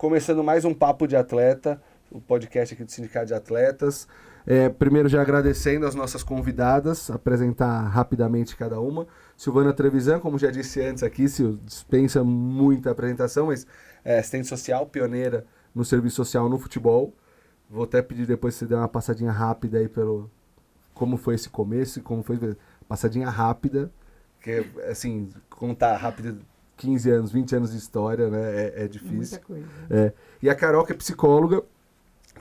começando mais um Papo de Atleta, o podcast aqui do Sindicato de Atletas. Primeiro já agradecendo as nossas convidadas, apresentar rapidamente cada uma. Silvana Trevisan, como já disse antes aqui, dispensa muita apresentação, mas assistente social, pioneira no serviço social no futebol. Vou até pedir depois que você der uma passadinha rápida aí pelo como foi esse começo, como foi passadinha rápida, que assim, contar rápido 15 anos, 20 anos de história, né, é difícil. Muita coisa. E a Carol, que é psicóloga,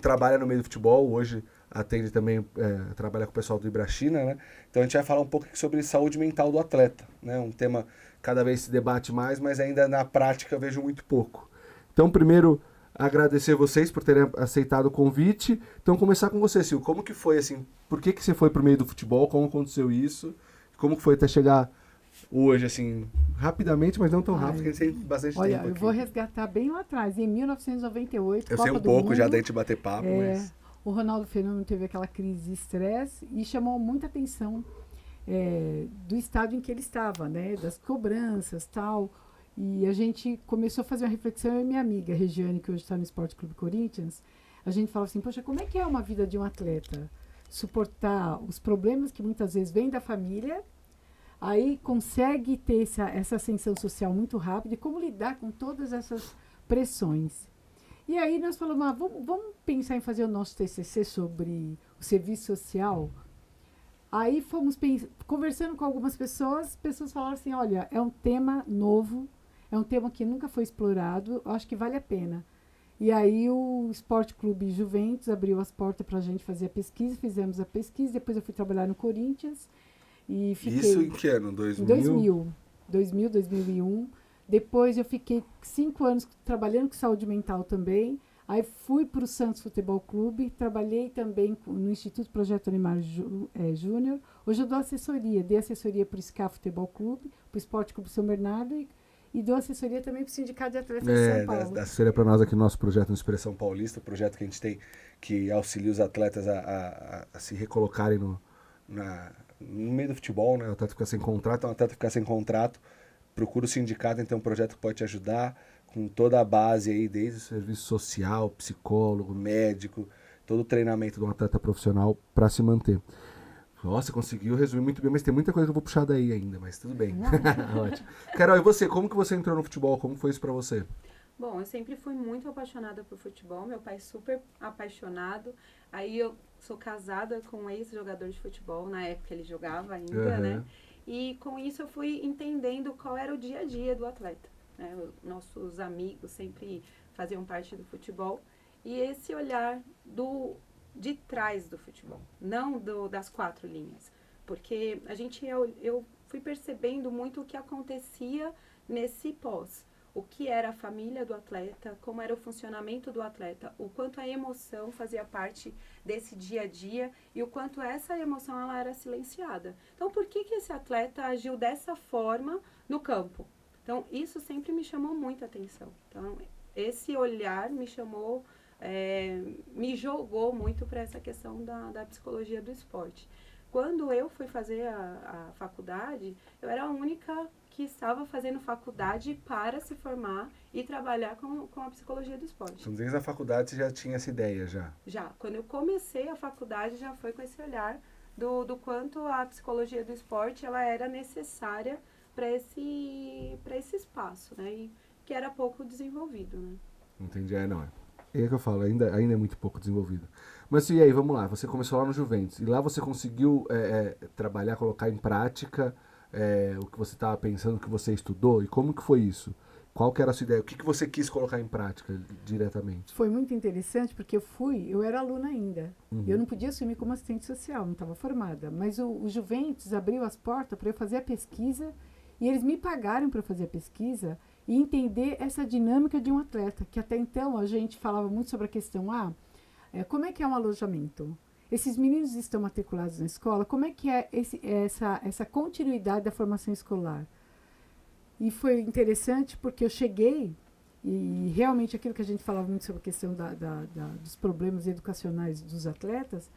trabalha no meio do futebol, hoje atende também, trabalha com o pessoal do Ibrachina, né? Então a gente vai falar um pouco sobre saúde mental do atleta, né? Um tema que cada vez se debate mais, mas ainda na prática eu vejo muito pouco. Então, primeiro, agradecer vocês por terem aceitado o convite. Então, começar com você, Sil. Como que foi, assim, por que você foi pro meio do futebol? Como aconteceu isso? Como que foi até chegar hoje, assim, rapidamente, mas não tão rápido, porque tem bastante tempo aqui. Eu vou resgatar bem lá atrás, em 1998, Eu Copa sei um do pouco Mundo, já da gente bater papo, mas... O Ronaldo Fenômeno teve aquela crise de estresse e chamou muita atenção do estado em que ele estava, né? Das cobranças, tal. E a gente começou a fazer uma reflexão, eu e minha amiga Regiane, que hoje está no Esporte Clube Corinthians, a gente falava assim, poxa, como é que é uma vida de um atleta? Suportar os problemas que muitas vezes vêm da família, aí consegue ter essa ascensão social muito rápida, e como lidar com todas essas pressões. E aí nós falamos, vamos pensar em fazer o nosso TCC sobre o serviço social. Aí fomos conversando com algumas pessoas falaram assim, olha, é um tema novo, é um tema que nunca foi explorado, acho que vale a pena. E aí o Esporte Clube Juventus abriu as portas para a gente fazer a pesquisa, fizemos a pesquisa, depois eu fui trabalhar no Corinthians e fiquei... Isso em que ano? 2000? Em 2001. Depois eu fiquei 5 anos trabalhando com saúde mental também. Aí fui para o Santos Futebol Clube, trabalhei também no Instituto Projeto Animar Júnior. Hoje eu dou assessoria, dei assessoria para o SCA Futebol Clube, para o Esporte Clube São Bernardo e dou assessoria também para o Sindicato de Atletas de São Paulo. Dá assessoria para nós aqui no nosso projeto no Expressão Paulista, o projeto que a gente tem que auxilia os atletas a se recolocarem no meio do futebol, né? O atleta fica sem contrato, procura o sindicato, então é um projeto que pode te ajudar com toda a base aí, desde o serviço social, psicólogo, médico, todo o treinamento de um atleta profissional para se manter. Nossa, conseguiu resumir muito bem, mas tem muita coisa que eu vou puxar daí ainda, mas tudo bem. Ótimo. Carol, e você? Como que você entrou no futebol? Como foi isso para você? Bom, eu sempre fui muito apaixonada por futebol, meu pai super apaixonado. Aí eu sou casada com um ex-jogador de futebol, na época ele jogava ainda, né? E com isso eu fui entendendo qual era o dia a dia do atleta, né? Nossos amigos sempre faziam parte do futebol. E esse olhar de trás do futebol, não das 4 linhas. Porque eu fui percebendo muito o que acontecia nesse pós. O que era a família do atleta, como era o funcionamento do atleta, o quanto a emoção fazia parte desse dia a dia e o quanto essa emoção ela era silenciada. Então, por que esse atleta agiu dessa forma no campo? Então, isso sempre me chamou muita atenção. Então, esse olhar me chamou, me jogou muito para essa questão da psicologia do esporte. Quando eu fui fazer a faculdade, eu era a única que estava fazendo faculdade para se formar e trabalhar com a psicologia do esporte. Então, desde a faculdade você já tinha essa ideia, já? Já. Quando eu comecei a faculdade, já foi com esse olhar do quanto a psicologia do esporte ela era necessária para esse espaço, né? E que era pouco desenvolvido, né? Entendi, não é. É que eu falo, ainda é muito pouco desenvolvido. Mas e aí, vamos lá, você começou lá no Juventus, e lá você conseguiu trabalhar, colocar em prática o que você estava pensando, o que você estudou, e como que foi isso? Qual que era a sua ideia? O que você quis colocar em prática diretamente? Foi muito interessante, porque eu era aluna ainda. Eu não podia assumir como assistente social, não estava formada. Mas o Juventus abriu as portas para eu fazer a pesquisa, e eles me pagaram para fazer a pesquisa e entender essa dinâmica de um atleta, que até então a gente falava muito sobre a questão, como é que é um alojamento? Esses meninos estão matriculados na escola, como é que é essa continuidade da formação escolar? E foi interessante porque eu cheguei, e realmente aquilo que a gente falava muito sobre a questão dos problemas educacionais dos atletas,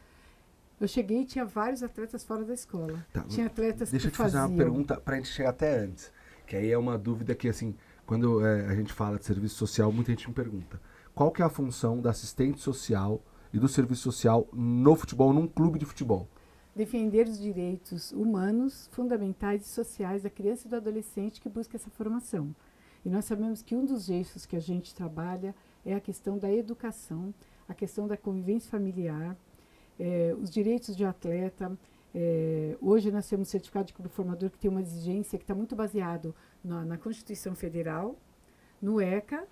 eu cheguei e tinha vários atletas fora da escola. Tá, tinha atletas deixa eu te fazer uma pergunta para a gente chegar até antes, que aí é uma dúvida que, assim, quando a gente fala de serviço social, muita gente me pergunta. qual que é a função da assistente social e do serviço social no futebol, num clube de futebol? Defender os direitos humanos, fundamentais e sociais da criança e do adolescente que busca essa formação. E nós sabemos que um dos eixos que a gente trabalha é a questão da educação, a questão da convivência familiar, os direitos de atleta. Hoje nós temos um certificado de clube formador que tem uma exigência que está muito baseado na Constituição Federal, no ECA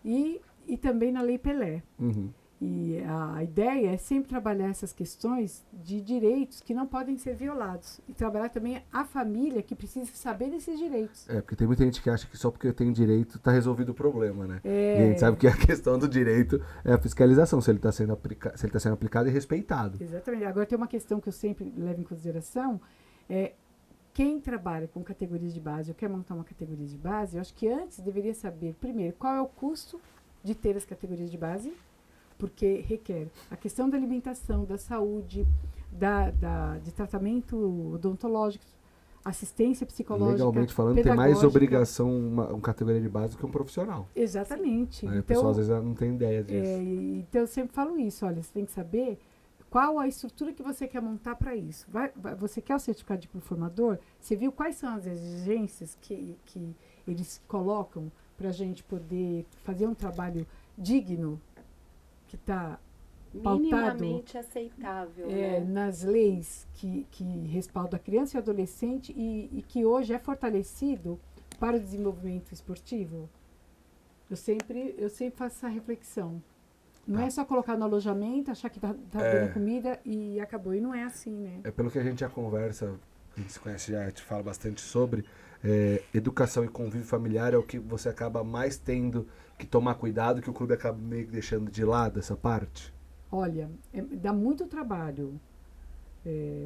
e também na Lei Pelé. Uhum. E a ideia é sempre trabalhar essas questões de direitos que não podem ser violados. E trabalhar também a família que precisa saber desses direitos. Porque tem muita gente que acha que só porque tem direito está resolvido o problema, né? E a gente sabe que a questão do direito é a fiscalização, se ele está sendo aplicado e respeitado. Exatamente. Agora tem uma questão que eu sempre levo em consideração, quem trabalha com categorias de base ou quer montar uma categoria de base, eu acho que antes deveria saber, primeiro, qual é o custo de ter as categorias de base, porque requer a questão da alimentação, da saúde, de tratamento odontológico, assistência psicológica, legalmente falando, tem mais obrigação uma categoria de base do que um profissional. Exatamente. Então, a pessoa às vezes não tem ideia disso. Então eu sempre falo isso, olha, você tem que saber qual a estrutura que você quer montar para isso. Você quer o certificado de formador? Você viu quais são as exigências que eles colocam para a gente poder fazer um trabalho digno, que está pautado minimamente aceitável, né? nas leis que respaldam a criança e o adolescente e que hoje é fortalecido para o desenvolvimento esportivo? Eu sempre faço essa reflexão. Não é só colocar no alojamento, achar que tá dando comida e acabou. E não é assim, né? Pelo que a gente já conversa, a gente se conhece, já te fala bastante sobre, educação e convívio familiar é o que você acaba mais tendo que tomar cuidado, que o clube acaba meio que deixando de lado essa parte? Olha, dá muito trabalho.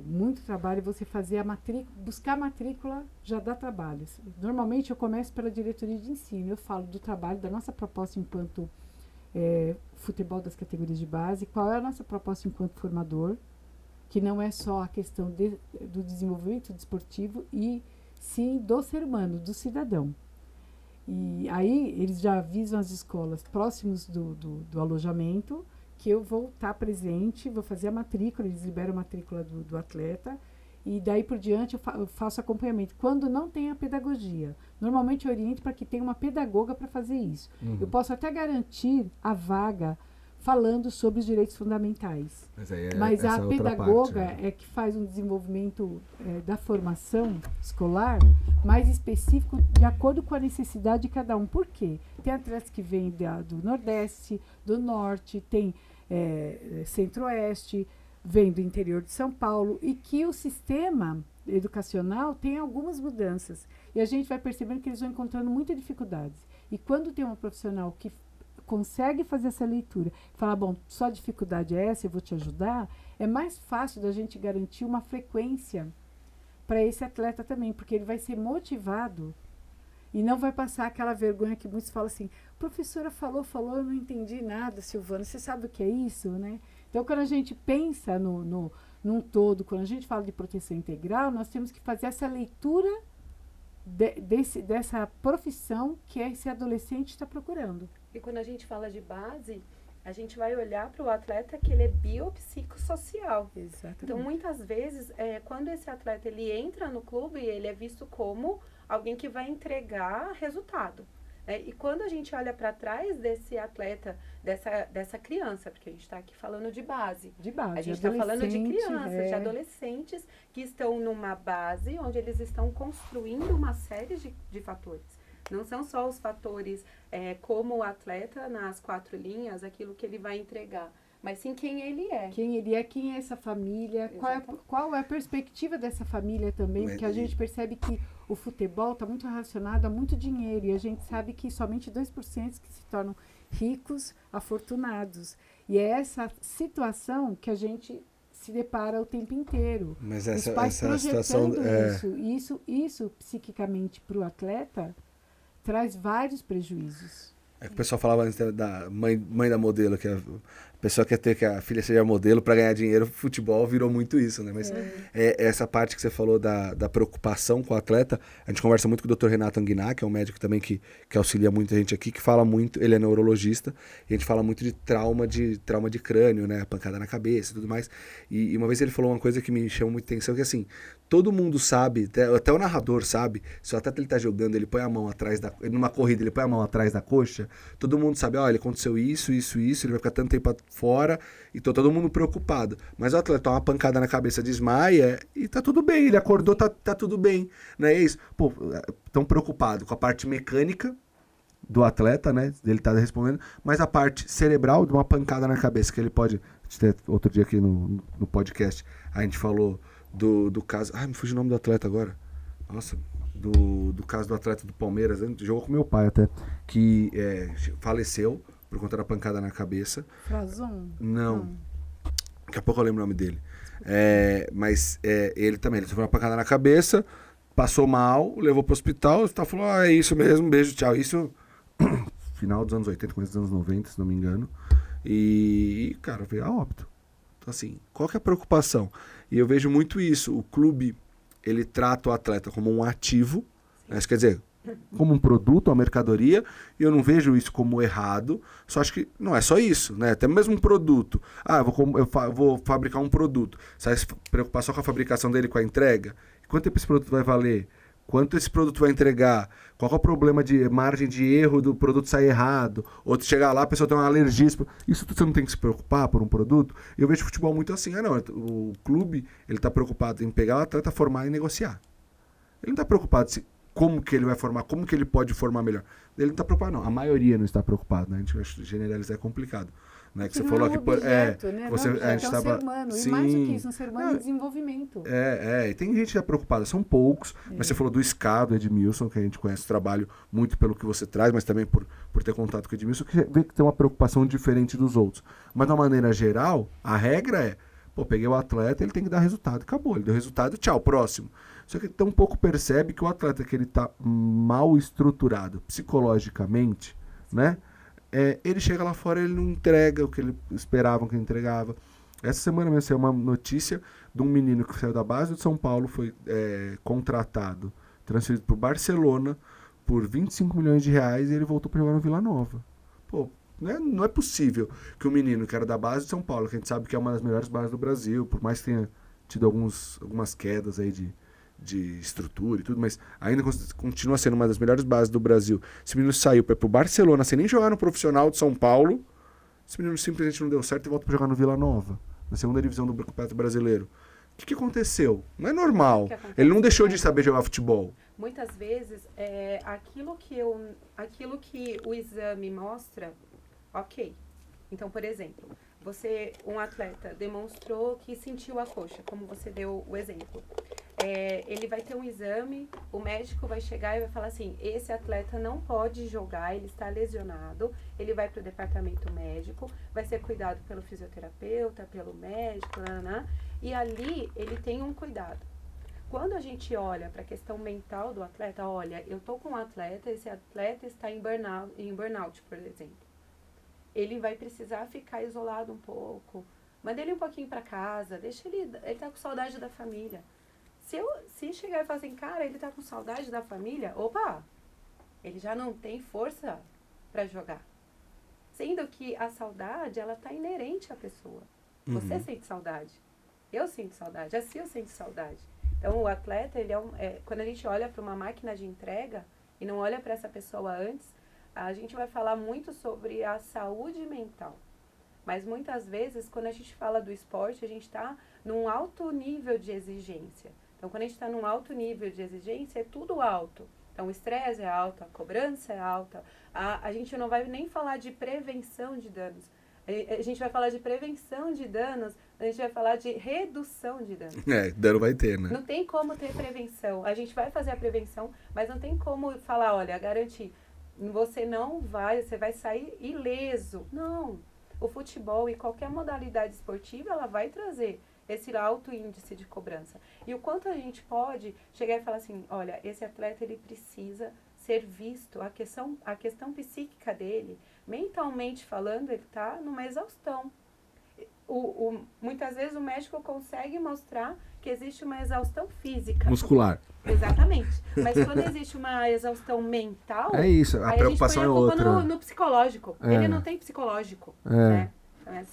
Muito trabalho você fazer a matrícula, buscar a matrícula já dá trabalho. Normalmente eu começo pela diretoria de ensino, eu falo do trabalho, da nossa proposta enquanto futebol das categorias de base, qual é a nossa proposta enquanto formador, que não é só a questão do desenvolvimento desportivo, e sim do ser humano, do cidadão. E aí eles já avisam as escolas próximos do alojamento que eu vou estar presente, vou fazer a matrícula, eles liberam a matrícula do atleta, e daí por diante eu faço acompanhamento. Quando não tem a pedagogia, normalmente eu oriento para que tenha uma pedagoga para fazer isso. Uhum. Eu posso até garantir a vaga falando sobre os direitos fundamentais. Mas a pedagoga é que faz um desenvolvimento da formação escolar mais específico de acordo com a necessidade de cada um. Por quê? Tem atletas que vêm do Nordeste, do Norte, tem Centro-Oeste, vem do interior de São Paulo, e que o sistema educacional tem algumas mudanças. E a gente vai percebendo que eles vão encontrando muitas dificuldades. E quando tem um profissional que consegue fazer essa leitura, falar, bom, só a dificuldade é essa, eu vou te ajudar, é mais fácil da gente garantir uma frequência para esse atleta também, porque ele vai ser motivado e não vai passar aquela vergonha que muitos falam assim, professora falou, eu não entendi nada, Silvana, você sabe o que é isso, né? Então, quando a gente pensa num todo, quando a gente fala de proteção integral, nós temos que fazer essa leitura dessa profissão que esse adolescente está procurando. E quando a gente fala de base, a gente vai olhar para o atleta que ele é biopsicossocial. Exatamente. Então, muitas vezes, quando esse atleta ele entra no clube, ele é visto como alguém que vai entregar resultado. E quando a gente olha para trás desse atleta, dessa criança, porque a gente está aqui falando de base. De base. A gente está falando de crianças, de adolescentes que estão numa base onde eles estão construindo uma série de fatores. Não são só os fatores como o atleta nas 4 linhas, aquilo que ele vai entregar, mas sim quem ele é. Quem ele é, quem é essa família, qual é a perspectiva dessa família também, porque a gente percebe que o futebol está muito relacionado a muito dinheiro, e a gente sabe que somente 2% que se tornam ricos, afortunados. E é essa situação que a gente se depara o tempo inteiro. Mas os pais projetando isso psiquicamente para o atleta traz vários prejuízos. O pessoal falava antes da mãe da modelo, que pessoa quer ter que a filha seja modelo para ganhar dinheiro, futebol virou muito isso, né? Mas essa parte que você falou da preocupação com o atleta, a gente conversa muito com o Dr. Renato Anguiná, que é um médico também que auxilia muita gente aqui, que fala muito, ele é neurologista, e a gente fala muito de trauma de crânio, né? Pancada na cabeça e tudo mais. E uma vez ele falou uma coisa que me chamou muita atenção, que assim, todo mundo sabe, até o narrador sabe, se o atleta ele tá jogando, ele põe a mão atrás numa corrida, ele põe a mão atrás da coxa, todo mundo sabe, ele aconteceu isso, ele vai ficar tanto tempo fora, e todo mundo preocupado. Mas o atleta toma uma pancada na cabeça, desmaia, e tá tudo bem, ele acordou, tá tudo bem, né? É isso. Pô, tão preocupado com a parte mecânica do atleta, né? Ele tá respondendo, mas a parte cerebral de uma pancada na cabeça, que ele pode... Outro dia aqui no podcast, a gente falou do caso... me fugiu o nome do atleta agora. Nossa, do caso do atleta do Palmeiras, jogou com meu pai até, que faleceu por conta da pancada na cabeça. Frazon? Não. Daqui a pouco eu lembro o nome dele. Mas ele também, ele sofreu uma pancada na cabeça, passou mal, levou pro hospital, o falou, é isso mesmo, beijo, tchau. Isso, final dos anos 80, começo dos anos 90, se não me engano. E cara, veio a óbito. Então assim, qual que é a preocupação? E eu vejo muito isso, o clube, ele trata o atleta como um ativo, né? Isso quer dizer, como um produto, uma mercadoria, e eu não vejo isso como errado, só acho que não é só isso, né? Até mesmo um produto. Eu vou fabricar um produto. Você vai se preocupar só com a fabricação dele, com a entrega? Quanto tempo esse produto vai valer? Quanto esse produto vai entregar? Qual é o problema de margem de erro do produto sair errado? Ou chegar lá, a pessoa tem uma alergia. Isso tudo você não tem que se preocupar por um produto? Eu vejo futebol muito assim. Não, o clube, ele está preocupado em pegar o atleta, formar e negociar. Ele não está preocupado como que ele vai formar, como que ele pode formar melhor. Ele não está preocupado, não. A maioria não está preocupado, né? A gente acha que generalizar é complicado. Né? Que você falou que objeto, né? você, a gente é um tava, ser humano. sim, E mais do que isso, um ser humano em desenvolvimento. E tem gente que está preocupada, são poucos, mas você falou do Ska, do Edmilson, que a gente conhece o trabalho muito pelo que você traz, mas também por ter contato com o Edmilson, que vê que tem uma preocupação diferente dos outros. Mas de uma maneira geral, a regra é, peguei o atleta, ele tem que dar resultado, acabou, ele deu resultado, tchau, próximo. Só que tão pouco percebe que o atleta que ele está mal estruturado psicologicamente, né? Ele chega lá fora, ele não entrega o que ele esperavam que ele entregava. Essa semana mesmo saiu uma notícia de um menino que saiu da base de São Paulo, foi contratado, transferido para o Barcelona por 25 milhões de reais, e ele voltou para jogar no Vila Nova. Não é possível que um menino que era da base de São Paulo, que a gente sabe que é uma das melhores bases do Brasil, por mais que tenha tido algumas quedas aí de estrutura e tudo, mas ainda continua sendo uma das melhores bases do Brasil. Esse menino saiu para ir pro Barcelona sem nem jogar no profissional de São Paulo. Esse menino simplesmente não deu certo e volta para jogar no Vila Nova, na segunda divisão do Campeonato Brasileiro. O que aconteceu? Não é normal. Ele não deixou de saber jogar futebol. Muitas vezes, aquilo que o exame mostra, ok. Então, por exemplo, um atleta demonstrou que sentiu a coxa, como você deu o exemplo. Ele vai ter um exame, o médico vai chegar e vai falar assim, esse atleta não pode jogar, ele está lesionado, ele vai para o departamento médico, vai ser cuidado pelo fisioterapeuta, pelo médico, e ali ele tem um cuidado. Quando a gente olha para a questão mental do atleta, olha, eu estou com um atleta, esse atleta está em burnout, por exemplo. Ele vai precisar ficar isolado um pouco, manda ele um pouquinho para casa, deixa ele tá com saudade da família. Se chegar e falar assim, cara, ele tá com saudade da família, opa, ele já não tem força para jogar. Sendo que a saudade, ela tá inerente à pessoa. Você sente saudade, eu sinto saudade, a Sil sente saudade. Então o atleta, ele quando a gente olha para uma máquina de entrega e não olha para essa pessoa antes, a gente vai falar muito sobre a saúde mental. Mas muitas vezes, quando a gente fala do esporte, a gente está num alto nível de exigência. Então, quando a gente está num alto nível de exigência, é tudo alto. Então, o estresse é alto, a cobrança é alta. A gente não vai nem falar de prevenção de danos. A gente vai falar de prevenção de danos, a gente vai falar de redução de danos. Dano vai ter, né? Não tem como ter prevenção. A gente vai fazer a prevenção, mas não tem como falar, olha, garantir, você vai sair ileso. Não. O futebol e qualquer modalidade esportiva, ela vai trazer esse alto índice de cobrança. E o quanto a gente pode chegar e falar assim, olha, esse atleta, ele precisa ser visto, a questão psíquica dele, mentalmente falando, ele está numa exaustão. muitas vezes o médico consegue mostrar que existe uma exaustão física. Muscular. Exatamente. Mas quando existe uma exaustão mental... É isso, a preocupação é outra. A gente põe a culpa no psicológico. Ele não tem psicológico. Né?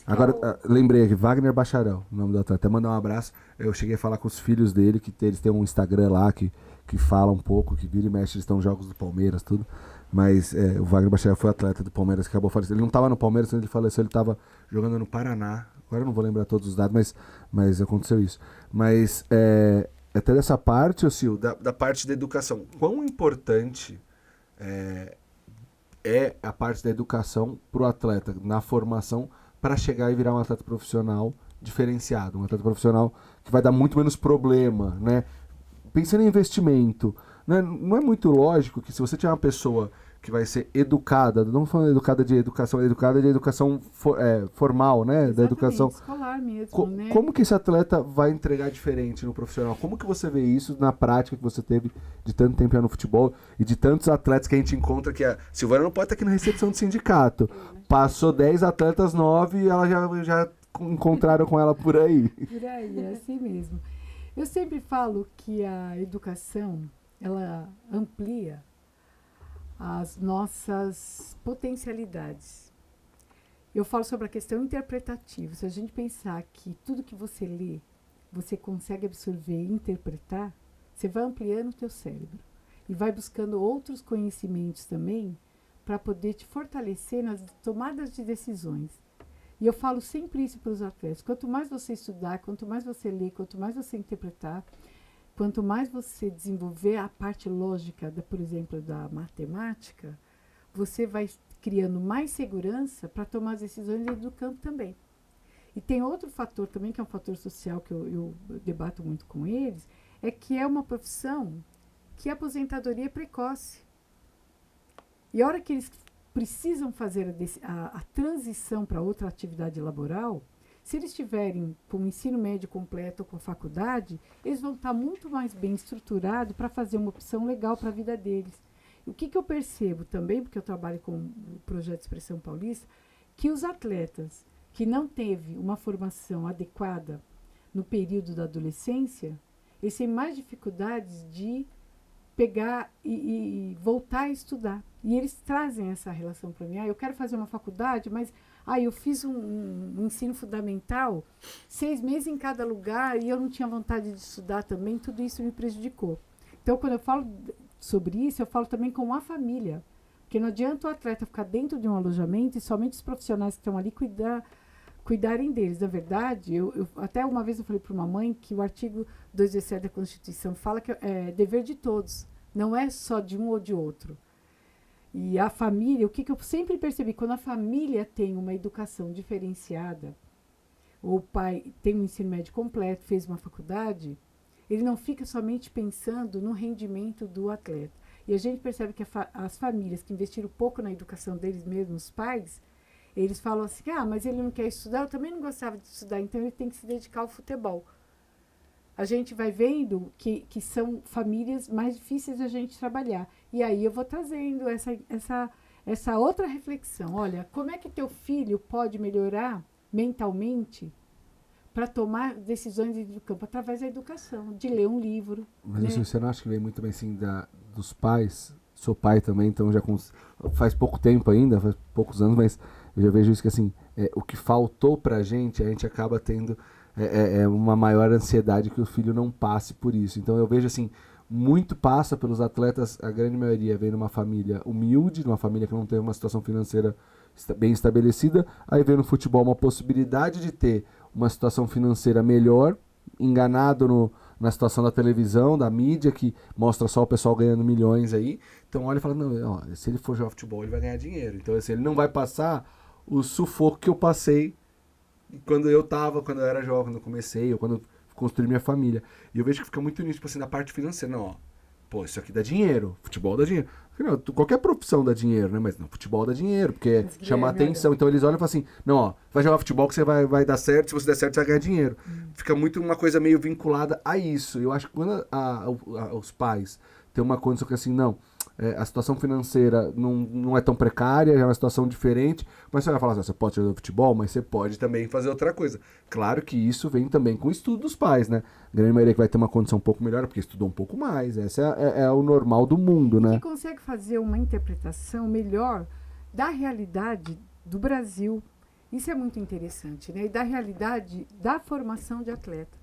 Agora, lembrei aqui, Wagner Bacharel, o nome do atleta. Até mandar um abraço. Eu cheguei a falar com os filhos dele, que eles têm um Instagram lá que fala um pouco, que vira e mexe, eles estão jogos do Palmeiras, tudo. Mas o Wagner Bacharel foi atleta do Palmeiras, que acabou falecendo. Ele não estava no Palmeiras, quando ele faleceu, ele estava jogando no Paraná. Agora eu não vou lembrar todos os dados, mas aconteceu isso. Mas até dessa parte, ô Sil, da parte da educação, quão importante é a parte da educação para o atleta, na formação, para chegar e virar um atleta profissional diferenciado, um atleta profissional que vai dar muito menos problema, né? Pensando em investimento, né? Não é muito lógico que se você tiver uma pessoa que vai ser educada, não falando educada de educação, educada de educação formal, né? Exatamente, da educação escolar mesmo, né? Como que esse atleta vai entregar diferente no profissional? Como que você vê isso na prática que você teve de tanto tempo já no futebol e de tantos atletas que a gente encontra, que a Silvana não pode estar aqui na recepção do sindicato. Passou 10 atletas, 9 e ela já encontraram com ela por aí. Por aí, é assim mesmo. Eu sempre falo que a educação, ela amplia as nossas potencialidades. Eu falo sobre a questão interpretativa. Se a gente pensar que tudo que você lê, você consegue absorver e interpretar, você vai ampliando o teu cérebro e vai buscando outros conhecimentos também para poder te fortalecer nas tomadas de decisões. E eu falo sempre isso para os atletas. Quanto mais você estudar, quanto mais você ler, quanto mais você interpretar, quanto mais você desenvolver a parte lógica, por exemplo, da matemática, você vai criando mais segurança para tomar as decisões dentro do campo também. E tem outro fator também, que é um fator social que eu debato muito com eles, é que é uma profissão que a aposentadoria é precoce. E a hora que eles precisam fazer a transição para outra atividade laboral, se eles estiverem com o ensino médio completo ou com a faculdade, eles vão estar muito mais bem estruturados para fazer uma opção legal para a vida deles. E o que eu percebo também, porque eu trabalho com o projeto Expressão Paulista, que os atletas que não teve uma formação adequada no período da adolescência, eles têm mais dificuldades de pegar e voltar a estudar. E eles trazem essa relação para mim. Eu quero fazer uma faculdade, mas eu fiz um ensino fundamental, 6 meses em cada lugar, e eu não tinha vontade de estudar também, tudo isso me prejudicou. Então, quando eu falo sobre isso, eu falo também com a família. Porque não adianta o atleta ficar dentro de um alojamento e somente os profissionais que estão ali cuidarem deles. Na verdade, até uma vez eu falei para uma mãe que o artigo 217 da Constituição fala que é dever de todos, não é só de um ou de outro. E a família, o que eu sempre percebi, quando a família tem uma educação diferenciada, ou o pai tem um ensino médio completo, fez uma faculdade, ele não fica somente pensando no rendimento do atleta. E a gente percebe que as famílias que investiram pouco na educação deles mesmos, os pais, eles falam assim, mas ele não quer estudar, eu também não gostava de estudar, então ele tem que se dedicar ao futebol. A gente vai vendo que são famílias mais difíceis de a gente trabalhar. E aí eu vou trazendo essa outra reflexão. Olha, como é que teu filho pode melhorar mentalmente para tomar decisões dentro do campo? Através da educação, de ler um livro. Mas né? você não acha que vem muito bem assim dos pais? Sou pai também, então já faz pouco tempo ainda, faz poucos anos, mas eu já vejo isso que assim, o que faltou pra gente, a gente acaba tendo uma maior ansiedade que o filho não passe por isso. Então eu vejo assim, muito passa pelos atletas, a grande maioria vem numa família humilde, numa família que não teve uma situação financeira bem estabelecida, aí vem no futebol uma possibilidade de ter uma situação financeira melhor, enganado na situação da televisão, da mídia, que mostra só o pessoal ganhando milhões aí. Então olha e fala, não, se ele for jogar futebol, ele vai ganhar dinheiro. Então assim, ele não vai passar o sufoco que eu passei quando eu era jovem, quando eu comecei, ou quando eu construí minha família. E eu vejo que fica muito nisso, tipo assim, na parte financeira. Não, isso aqui dá dinheiro, futebol dá dinheiro. Não, qualquer profissão dá dinheiro, né? Mas não, futebol dá dinheiro, porque chama atenção. Então eles olham e falam assim, não, vai jogar futebol que você vai dar certo, se você der certo você vai ganhar dinheiro. Fica muito uma coisa meio vinculada a isso. Eu acho que quando os pais têm uma condição que assim, não, a situação financeira não é tão precária, é uma situação diferente, mas você vai falar assim, você pode jogar futebol, mas você pode também fazer outra coisa. Claro que isso vem também com o estudo dos pais, né? A grande maioria que vai ter uma condição um pouco melhor porque estudou um pouco mais. Essa é o normal do mundo, né? Que consegue fazer uma interpretação melhor da realidade do Brasil. Isso é muito interessante, né? E da realidade da formação de atleta.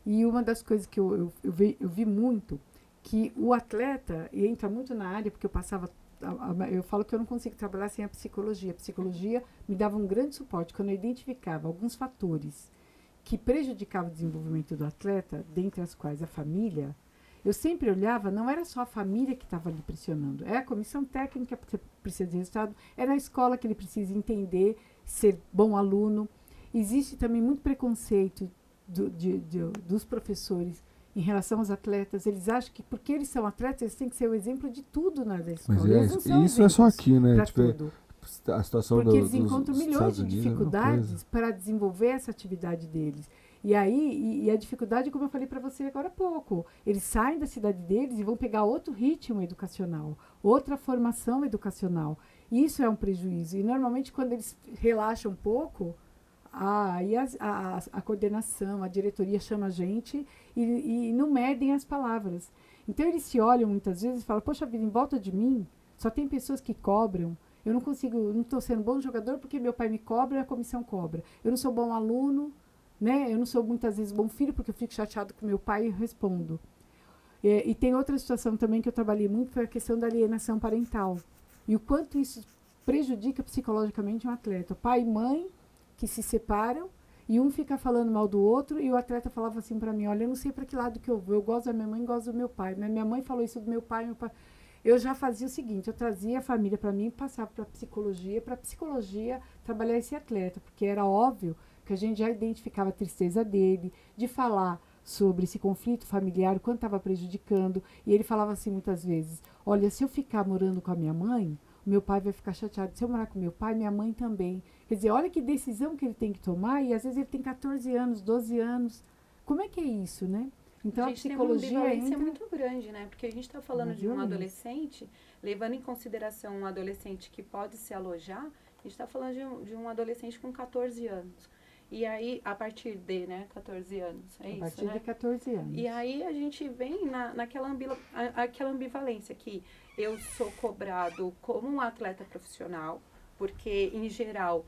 E uma das coisas que eu vi muito, que o atleta, e entra muito na área, porque eu falo que eu não consigo trabalhar sem a psicologia. A psicologia me dava um grande suporte quando eu identificava alguns fatores que prejudicavam o desenvolvimento do atleta, dentre as quais a família. Eu sempre olhava, não era só a família que estava ali pressionando, é a comissão técnica que precisa de resultado, é na escola que ele precisa entender, ser bom aluno. Existe também muito preconceito dos professores em relação aos atletas. Eles acham que porque eles são atletas, eles têm que ser o exemplo de tudo na escola. Mas isso é só aqui, né? Tudo. A situação porque eles encontram milhões de Unidos dificuldades para desenvolver essa atividade deles. E aí, e a dificuldade, como eu falei para você agora há pouco, eles saem da cidade deles e vão pegar outro ritmo educacional, outra formação educacional. Isso é um prejuízo. E normalmente quando eles relaxam um pouco, aí a coordenação, a diretoria chama a gente e não medem as palavras. Então eles se olham muitas vezes e falam, poxa vida, em volta de mim só tem pessoas que cobram. Eu não estou sendo bom jogador porque meu pai me cobra e a comissão cobra. Eu não sou bom aluno, né? Eu não sou muitas vezes bom filho porque eu fico chateado com meu pai e respondo. E tem outra situação também que eu trabalhei muito, foi a questão da alienação parental. E o quanto isso prejudica psicologicamente um atleta. Pai e mãe que se separam e um fica falando mal do outro e o atleta falava assim para mim, olha, eu não sei para que lado que eu vou, eu gosto da minha mãe, gosto do meu pai, mas minha mãe falou isso do meu pai. Eu já fazia o seguinte, eu trazia a família para mim, passava para a psicologia trabalhar esse atleta, porque era óbvio que a gente já identificava a tristeza dele, de falar sobre esse conflito familiar, o quanto estava prejudicando, e ele falava assim muitas vezes, olha, se eu ficar morando com a minha mãe, meu pai vai ficar chateado. Se eu morar com meu pai, minha mãe também. Quer dizer, olha que decisão que ele tem que tomar, e às vezes ele tem 14 anos, 12 anos. Como é que é isso, né? Então a psicologia tem uma ambivalência muito grande, né? Porque a gente está falando de um adolescente, levando em consideração um adolescente que pode se alojar, a gente está falando de um adolescente com 14 anos. E aí, a partir de, 14 anos, é isso, né? A partir de 14 anos. E aí a gente vem naquela aquela ambivalência que eu sou cobrado como um atleta profissional, porque, em geral,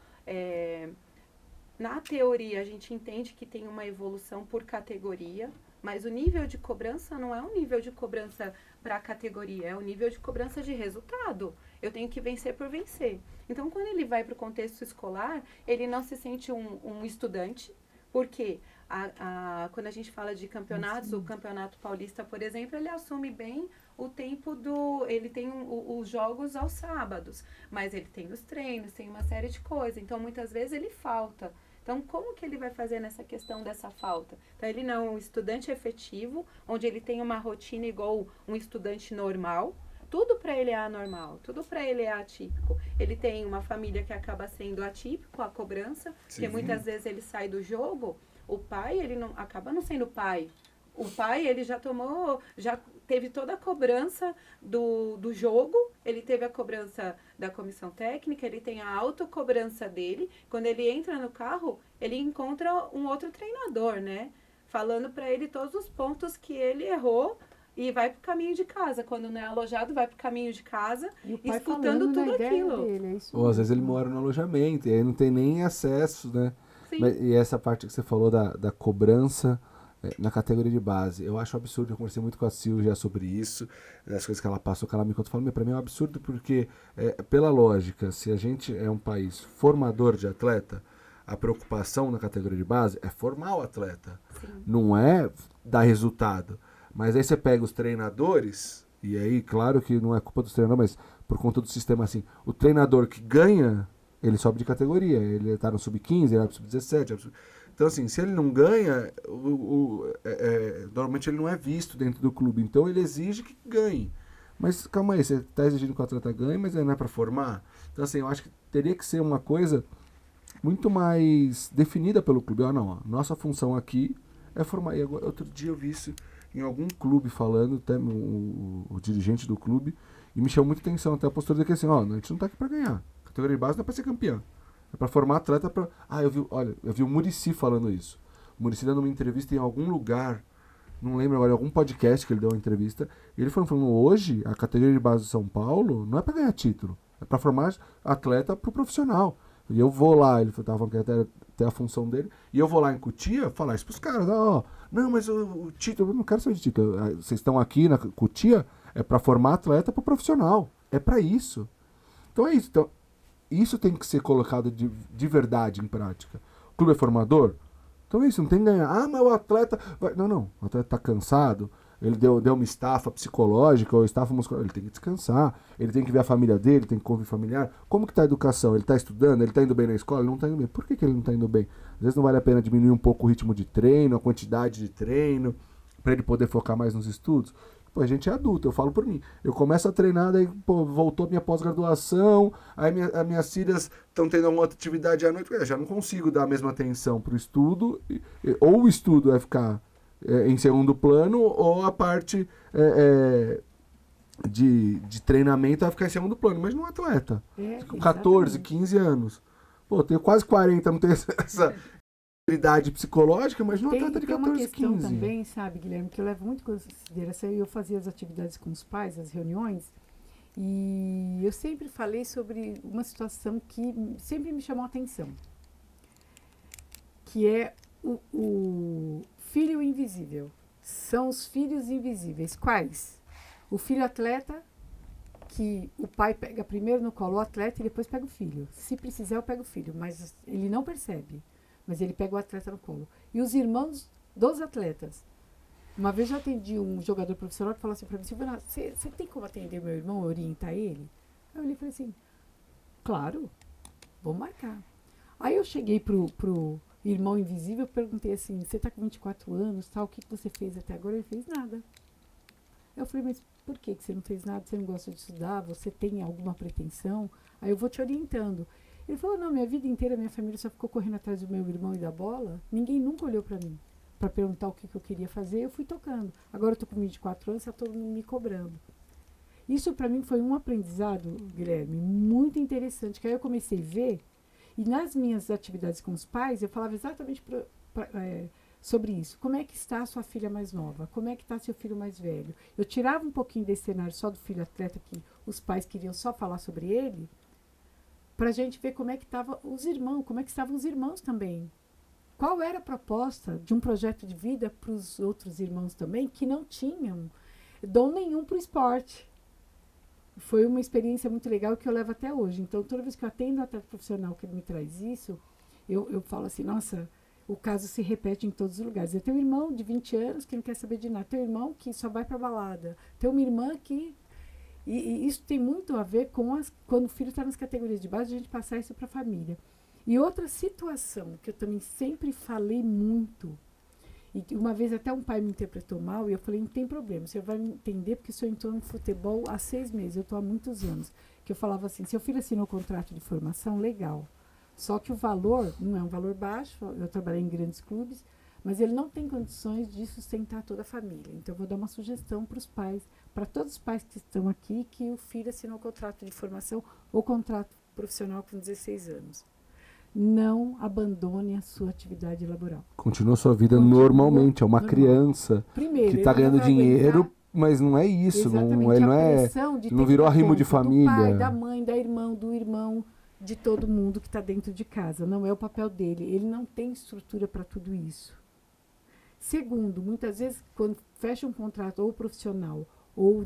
na teoria a gente entende que tem uma evolução por categoria, mas o nível de cobrança não é um nível de cobrança para a categoria, é um nível de cobrança de resultado. Eu tenho que vencer por vencer. Então, quando ele vai para o contexto escolar, ele não se sente um estudante, porque quando a gente fala de campeonatos, o Campeonato Paulista, por exemplo, ele assume bem o tempo ele tem os jogos aos sábados, mas ele tem os treinos, tem uma série de coisas. Então, muitas vezes ele falta. Então, como que ele vai fazer nessa questão dessa falta? Então, ele não é um estudante efetivo, onde ele tem uma rotina igual um estudante normal. Tudo para ele é anormal, tudo para ele é atípico. Ele tem uma família que acaba sendo atípico, a cobrança, porque muitas vezes ele sai do jogo, o pai, ele não acaba não sendo pai. O pai, ele já teve toda a cobrança do jogo, ele teve a cobrança da comissão técnica, ele tem a autocobrança dele. Quando ele entra no carro, ele encontra um outro treinador, né? Falando para ele todos os pontos que ele errou e vai pro caminho de casa. Quando não é alojado, vai pro caminho de casa, escutando tudo aquilo. Dele, ou às vezes ele mora no alojamento, e aí não tem nem acesso, né? E essa parte que você falou da cobrança na categoria de base, eu acho absurdo. Eu conversei muito com a Sil já sobre isso, as coisas que ela passou, que ela me contou, falando, pra mim é um absurdo, porque pela lógica, se a gente é um país formador de atleta, a preocupação na categoria de base é formar o atleta, não é dar resultado. Mas aí você pega os treinadores, e aí, claro que não é culpa dos treinadores, mas por conta do sistema assim, o treinador que ganha, ele sobe de categoria, ele tá no sub-15, ele vai pro sub-17, então assim, se ele não ganha, normalmente ele não é visto dentro do clube, então ele exige que ganhe. Mas calma aí, você tá exigindo que o atleta ganhe, mas não é para formar? Então assim, eu acho que teria que ser uma coisa muito mais definida pelo clube. Nossa função aqui é formar. E agora, outro dia eu vi isso em algum clube falando, até o dirigente do clube, E me chamou muita atenção até a postura de que assim, ó, a gente não tá aqui pra ganhar. A categoria de base não é pra ser campeão. É pra formar atleta pra... eu vi o Muricy falando isso. O Muricy dando uma entrevista em algum lugar, não lembro agora, em algum podcast que ele deu uma entrevista, e ele falando, hoje, a categoria de base de São Paulo não é pra ganhar título, é pra formar atleta pro profissional. E eu vou lá, ele tava falando que até a função dele, e eu vou lá em Cotia falar isso pros caras, ó, não, mas o título, eu não quero saber de título, vocês estão aqui na Cotia, é pra formar atleta pro profissional, é pra isso. Então é isso, então, isso tem que ser colocado de verdade em prática. O clube é formador? Então é isso, não tem que ganhar. Ah, mas o atleta... Não. O atleta tá cansado, ele deu uma estafa psicológica ou estafa muscular, ele tem que descansar, ele tem que ver a família dele, tem que conviver familiar. Como que tá a educação? Ele tá estudando? Ele tá indo bem na escola? Ele não tá indo bem. Por que ele não tá indo bem? Às vezes não vale a pena diminuir um pouco o ritmo de treino, a quantidade de treino, para ele poder focar mais nos estudos. Pô, a gente é adulto, eu falo por mim. Eu começo a treinar, daí, pô, voltou minha pós-graduação, aí as minhas filhas estão tendo uma outra atividade à noite, eu já não consigo dar a mesma atenção pro estudo, ou o estudo vai ficar em segundo plano, ou a parte de treinamento vai ficar em segundo plano. Mas não é atleta. Com 14, 15 anos. Pô, eu tenho quase 40, não tenho essa idade psicológica, mas não é atleta de 14, 15. Tem uma questão também, sabe, Guilherme, que eu levo muito em consideração. Eu fazia as atividades com os pais, as reuniões, e eu sempre falei sobre uma situação que sempre me chamou a atenção, que é o filho invisível. São os filhos invisíveis. Quais? O filho atleta, que o pai pega primeiro no colo o atleta e depois pega o filho. Se precisar, eu pego o filho, mas ele não percebe. Mas ele pega o atleta no colo. E os irmãos dos atletas. Uma vez eu atendi um jogador profissional que falou assim para mim, Silvana, você tem como atender meu irmão, orientar ele? Aí eu olhei e falei assim, claro, vou marcar. Aí eu cheguei pro irmão invisível, perguntei assim, você tá com 24 anos, tal, o que você fez até agora? Ele fez nada. Eu falei, mas por que você não fez nada? Você não gosta de estudar? Você tem alguma pretensão? Aí eu vou te orientando. Ele falou, não, minha vida inteira, minha família só ficou correndo atrás do meu irmão e da bola. Ninguém nunca olhou para mim, para perguntar o que eu queria fazer. Eu fui tocando. Agora eu tô com 24 anos, tá todo mundo me cobrando. Isso para mim foi um aprendizado, Guilherme, muito interessante, que aí eu comecei a ver, e nas minhas atividades com os pais, eu falava exatamente sobre isso. Como é que está a sua filha mais nova? Como é que está seu filho mais velho? Eu tirava um pouquinho desse cenário só do filho atleta, que os pais queriam só falar sobre ele, para a gente ver como é que estavam os irmãos, como é que estavam os irmãos também. Qual era a proposta de um projeto de vida para os outros irmãos também, que não tinham dom nenhum para o esporte. Foi uma experiência muito legal que eu levo até hoje. Então, toda vez que eu atendo um atleta profissional que me traz isso, eu falo assim, nossa, o caso se repete em todos os lugares. Eu tenho um irmão de 20 anos que não quer saber de nada. Tem um irmão que só vai para balada. Tem uma irmã que... E isso tem muito a ver com quando o filho está nas categorias de base, a gente passar isso para a família. E outra situação que eu também sempre falei muito, e uma vez até um pai me interpretou mal, e eu falei, não tem problema, você vai me entender porque eu entrou no futebol há 6 meses, eu estou há muitos anos. Que eu falava assim, seu filho assinou o contrato de formação, legal. Só que o valor não é um valor baixo, eu trabalhei em grandes clubes, mas ele não tem condições de sustentar toda a família. Então, eu vou dar uma sugestão para os pais, para todos os pais que estão aqui, que o filho assinou o contrato de formação ou contrato profissional com 16 anos. Não abandone a sua atividade laboral. Continua a sua vida normalmente. É uma criança que está ganhando dinheiro, mas não é isso. Não virou arrimo de família. Do pai, da mãe, da irmã, do irmão, de todo mundo que está dentro de casa. Não é o papel dele. Ele não tem estrutura para tudo isso. Segundo, muitas vezes, quando fecha um contrato ou profissional ou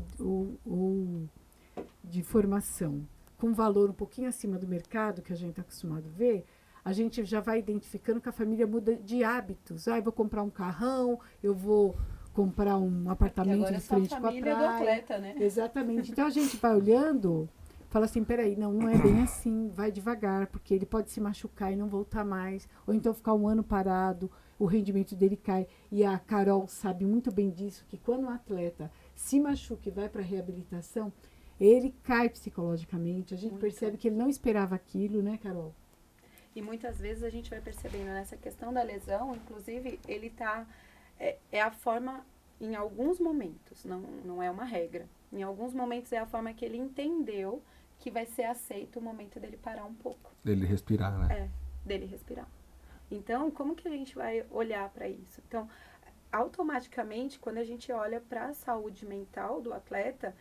de formação com valor um pouquinho acima do mercado, que a gente está acostumado a ver, a gente já vai identificando que a família muda de hábitos. Eu vou comprar um carrão, eu vou comprar um apartamento de frente com a praia. Do atleta, né? Exatamente. Então, a gente vai olhando, fala assim, peraí, não é bem assim, vai devagar, porque ele pode se machucar e não voltar mais, ou então ficar um ano parado, o rendimento dele cai. E a Carol sabe muito bem disso, que quando um atleta se machuca e vai para a reabilitação, ele cai psicologicamente, a gente percebe que ele não esperava aquilo, né, Carol? E muitas vezes a gente vai percebendo nessa questão da lesão, inclusive, ele tá... É a forma em alguns momentos, não é uma regra. Em alguns momentos é a forma que ele entendeu que vai ser aceito o momento dele parar um pouco. Dele respirar, né? É, dele respirar. Então, como que a gente vai olhar para isso? Então, automaticamente, quando a gente olha para a saúde mental do atleta,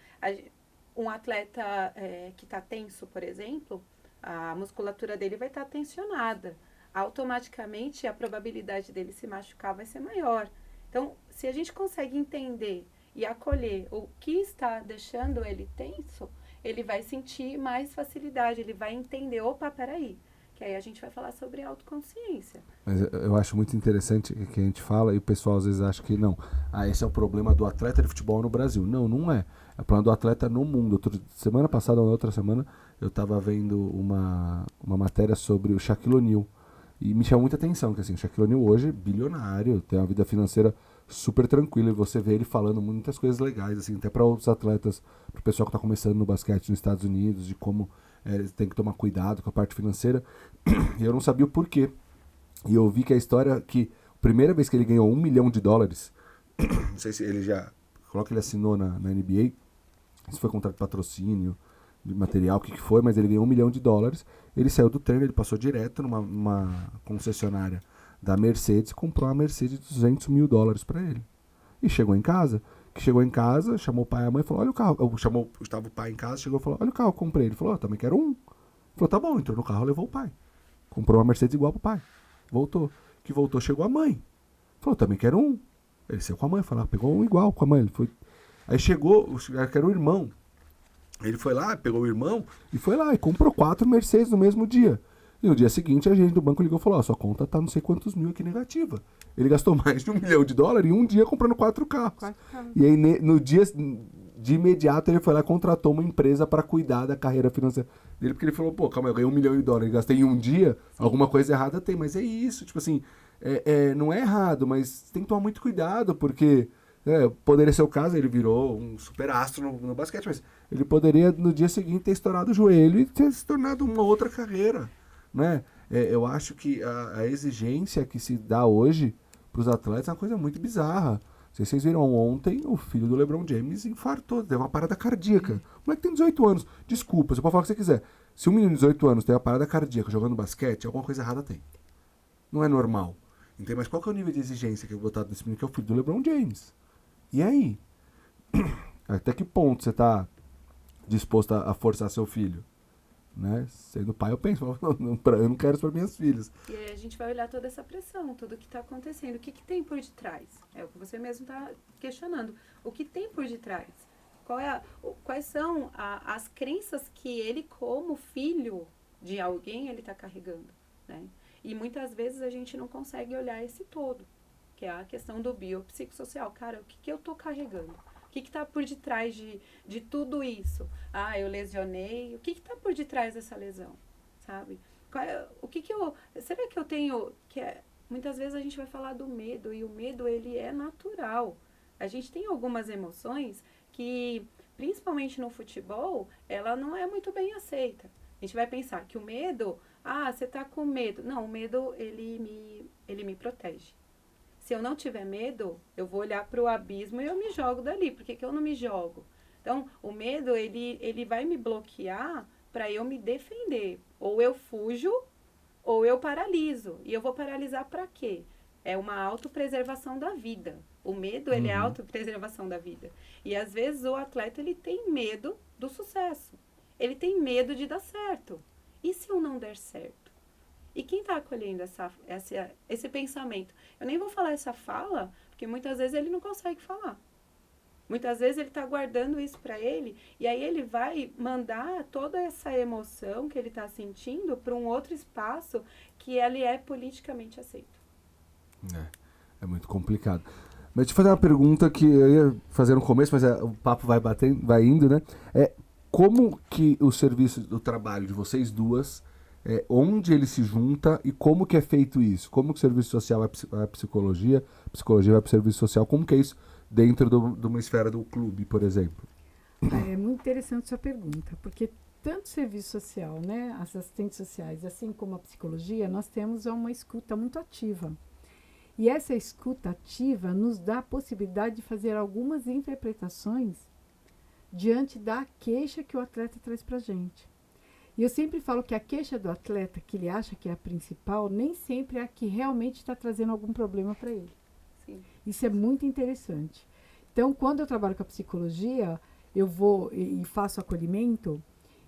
um atleta que está tenso, por exemplo, a musculatura dele vai estar tensionada. Automaticamente, a probabilidade dele se machucar vai ser maior. Então, se a gente consegue entender e acolher o que está deixando ele tenso, ele vai sentir mais facilidade, ele vai entender, opa, peraí, que aí a gente vai falar sobre autoconsciência. Mas eu acho muito interessante que a gente fala e o pessoal às vezes acha que não, esse é o problema do atleta de futebol no Brasil. Não, não é. É o problema do atleta no mundo. Semana passada ou outra semana eu estava vendo uma matéria sobre o Shaquille O'Neal e me chamou muita atenção, que assim, o Shaquille O'Neal hoje é bilionário, tem uma vida financeira super tranquila e você vê ele falando muitas coisas legais, assim, até para outros atletas, para o pessoal que está começando no basquete nos Estados Unidos, de como eles têm que tomar cuidado com a parte financeira. E eu não sabia o porquê. E eu vi que a história que a primeira vez que ele ganhou $1 milhão, não sei se ele já, coloca que ele assinou na NBA, se foi contrato de patrocínio, de material, o que foi, mas ele ganhou $1 milhão, ele saiu do treino, ele passou direto numa concessionária da Mercedes e comprou uma Mercedes de $200 mil para ele. E chegou em casa, chamou o pai e a mãe e falou, olha o carro. Estava o pai em casa, chegou e falou, olha o carro que eu comprei. Ele falou, também quero um. Ele falou, tá bom, entrou no carro, levou o pai. Comprou uma Mercedes igual pro pai. Voltou. Que voltou, chegou a mãe. Falou, também quero um. Ele saiu com a mãe, falou, pegou um igual com a mãe. Ele foi. Aí chegou, que era o irmão. Ele foi lá, pegou o irmão e foi lá e comprou 4 Mercedes no mesmo dia. E no dia seguinte a gente do banco ligou e falou, sua conta tá não sei quantos mil aqui negativa. Ele gastou mais de $1 milhão em um dia comprando 4 carros. E aí no dia de imediato ele foi lá e contratou uma empresa para cuidar da carreira financeira dele, porque ele falou, calma, eu ganhei $1 milhão, gastei em um dia, alguma coisa errada tem, mas é isso, tipo assim, não é errado, mas tem que tomar muito cuidado, porque poderia ser o caso, ele virou um super astro no basquete, mas ele poderia no dia seguinte ter estourado o joelho e ter se tornado uma outra carreira, né? Eu acho que a exigência que se dá hoje para os atletas é uma coisa muito bizarra. Não sei se vocês viram ontem, o filho do LeBron James infartou, teve uma parada cardíaca. O moleque tem 18 anos. Desculpa, você pode falar o que você quiser. Se um menino de 18 anos tem uma parada cardíaca jogando basquete, alguma coisa errada tem. Não é normal. Entende? Mas qual que é o nível de exigência que eu vou botar desse menino, que é o filho do LeBron James? E aí? Até que ponto você está disposto a forçar seu filho? Né? Sendo pai, eu penso, eu não quero isso para minhas filhas. E aí a gente vai olhar toda essa pressão, tudo que está acontecendo. O que tem por detrás? É o que você mesmo está questionando. O que tem por detrás? Quais são as crenças que ele, como filho de alguém, ele está carregando? Né? E muitas vezes a gente não consegue olhar esse todo, que é a questão do biopsicossocial. Cara, o que eu estou carregando? O que está por detrás de tudo isso? Eu lesionei. O que está por detrás dessa lesão? Sabe? Será que eu tenho... muitas vezes a gente vai falar do medo, e o medo, ele é natural. A gente tem algumas emoções que, principalmente no futebol, ela não é muito bem aceita. A gente vai pensar que o medo... você está com medo. Não, o medo, ele me protege. Se eu não tiver medo, eu vou olhar para o abismo e eu me jogo dali. Por que eu não me jogo? Então, o medo, ele vai me bloquear para eu me defender. Ou eu fujo, ou eu paraliso. E eu vou paralisar para quê? É uma autopreservação da vida. O medo, ele é a autopreservação da vida. E, às vezes, o atleta, ele tem medo do sucesso. Ele tem medo de dar certo. E se eu não der certo? E quem está acolhendo esse pensamento? Eu nem vou falar essa fala, porque muitas vezes ele não consegue falar. Muitas vezes ele está guardando isso para ele, e aí ele vai mandar toda essa emoção que ele está sentindo para um outro espaço que ele é politicamente aceito. É muito complicado. Mas deixa eu fazer uma pergunta que eu ia fazer no começo, mas o papo vai indo, né? Como que o serviço do trabalho de vocês duas... onde ele se junta e como que é feito isso? Como que o serviço social vai à psicologia, a psicologia vai para o serviço social? Como que é isso dentro de uma esfera do clube, por exemplo? É muito interessante sua pergunta, porque tanto o serviço social, né, as assistentes sociais, assim como a psicologia, nós temos uma escuta muito ativa. E essa escuta ativa nos dá a possibilidade de fazer algumas interpretações diante da queixa que o atleta traz para a gente. E eu sempre falo que a queixa do atleta, que ele acha que é a principal, nem sempre é a que realmente está trazendo algum problema para ele. Sim. Isso é muito interessante. Então, quando eu trabalho com a psicologia, eu vou e faço acolhimento,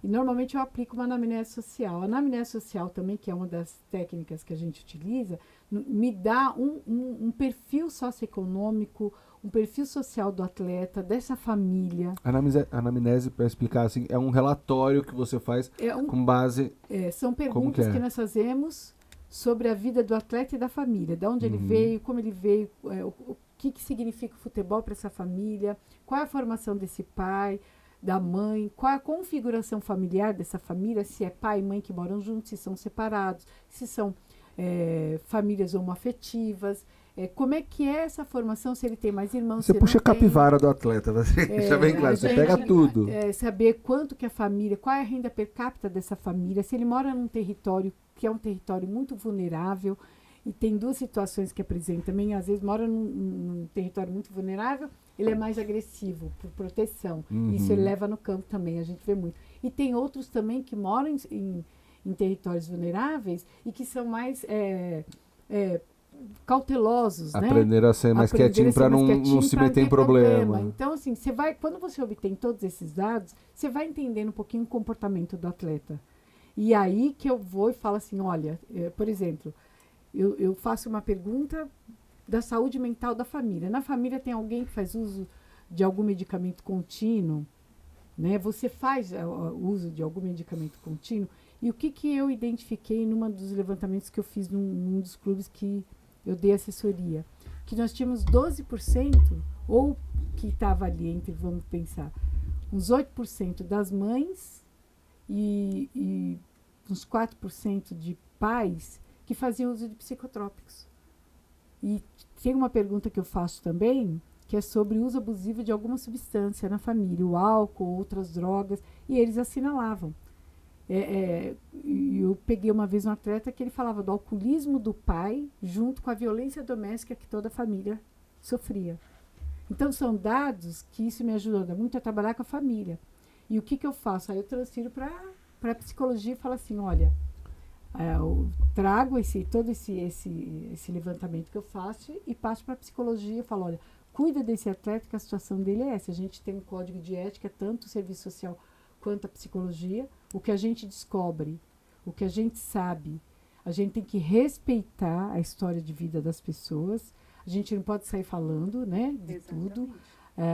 e normalmente eu aplico uma anamnese social. A anamnese social também, que é uma das técnicas que a gente utiliza, me dá um perfil socioeconômico, um perfil social do atleta, dessa família. Anamnese, para explicar assim, é um relatório que você faz com base... São perguntas que nós fazemos sobre a vida do atleta e da família. De onde ele veio, como ele veio, o que significa o futebol para essa família, qual é a formação desse pai, da mãe, qual é a configuração familiar dessa família, se é pai e mãe que moram juntos, se são separados, se são famílias homoafetivas, como é que é essa formação, se ele tem mais irmãos, você se puxa a não tem. capivara do atleta, deixa bem claro, você pega tudo. Saber quanto que a família, qual é a renda per capita dessa família, se ele mora num território que é um território muito vulnerável, e tem duas situações que apresentam também, às vezes mora num território muito vulnerável, ele é mais agressivo, por proteção. Isso ele leva no campo também, a gente vê muito. E tem outros também que moram em territórios vulneráveis e que são mais cautelosos, Aprenderam a ser mais quietinho para não se meter em problema. Então, assim, quando você obtém todos esses dados, você vai entendendo um pouquinho o comportamento do atleta. E aí que eu vou e falo assim, olha, por exemplo, eu faço uma pergunta da saúde mental da família. Na família tem alguém que faz uso de algum medicamento contínuo, né? Você faz uso de algum medicamento contínuo? E o que eu identifiquei num dos levantamentos que eu fiz num dos clubes que eu dei assessoria? Que nós tínhamos 12%, ou que estava ali entre, vamos pensar, uns 8% das mães e uns 4% de pais que faziam uso de psicotrópicos. E tem uma pergunta que eu faço também, que é sobre o uso abusivo de alguma substância na família, o álcool, outras drogas, e eles assinalavam. Eu peguei uma vez um atleta que ele falava do alcoolismo do pai junto com a violência doméstica que toda a família sofria. Então são dados que isso me ajuda muito a trabalhar com a família. E o que eu faço? Aí eu transfiro para a psicologia e falo assim, olha, eu trago todo esse levantamento que eu faço e passo para a psicologia e falo, olha, cuida desse atleta que a situação dele é essa. A gente tem um código de ética, tanto o serviço social quanto a psicologia. O que a gente descobre, o que a gente sabe, a gente tem que respeitar a história de vida das pessoas. A gente não pode sair falando, né, de tudo.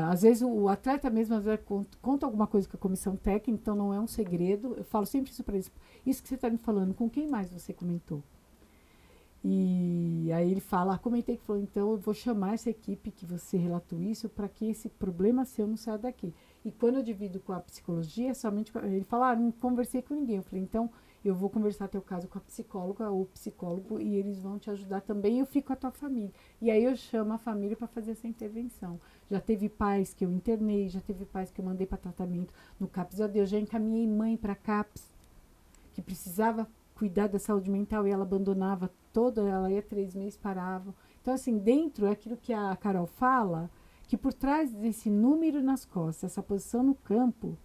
Às vezes o atleta mesmo às vezes, conta alguma coisa com a comissão técnica, então não é um segredo. Eu falo sempre isso para eles. Isso que você está me falando, com quem mais você comentou? E aí ele fala, comentei que falou, então eu vou chamar essa equipe que você relatou isso para que esse problema seu não saia daqui. E quando eu divido com a psicologia, somente ele fala, não conversei com ninguém. Eu falei, então eu vou conversar teu caso com a psicóloga ou psicólogo e eles vão te ajudar também. Eu fico com a tua família. E aí eu chamo a família para fazer essa intervenção. Já teve pais que eu internei, já teve pais que eu mandei para tratamento no CAPS. Eu já encaminhei mãe para CAPS, que precisava cuidar da saúde mental e ela abandonava toda, ela ia 3 meses, parava. Então, assim, dentro é aquilo que a Carol fala, que por trás desse número nas costas, essa posição no campo,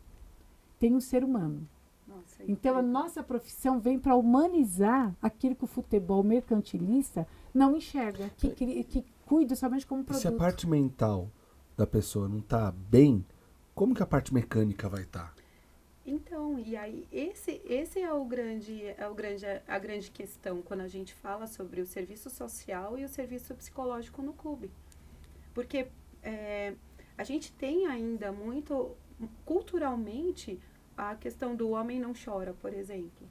tem um ser humano. Nossa, então, a nossa profissão vem para humanizar aquilo que o futebol mercantilista não enxerga, que cuida somente como produto. Se a parte mental da pessoa não está bem, como que a parte mecânica vai estar? Então, e aí esse é a grande questão quando a gente fala sobre o serviço social e o serviço psicológico no clube. Porque a gente tem ainda muito, culturalmente, a questão do homem não chora, por exemplo.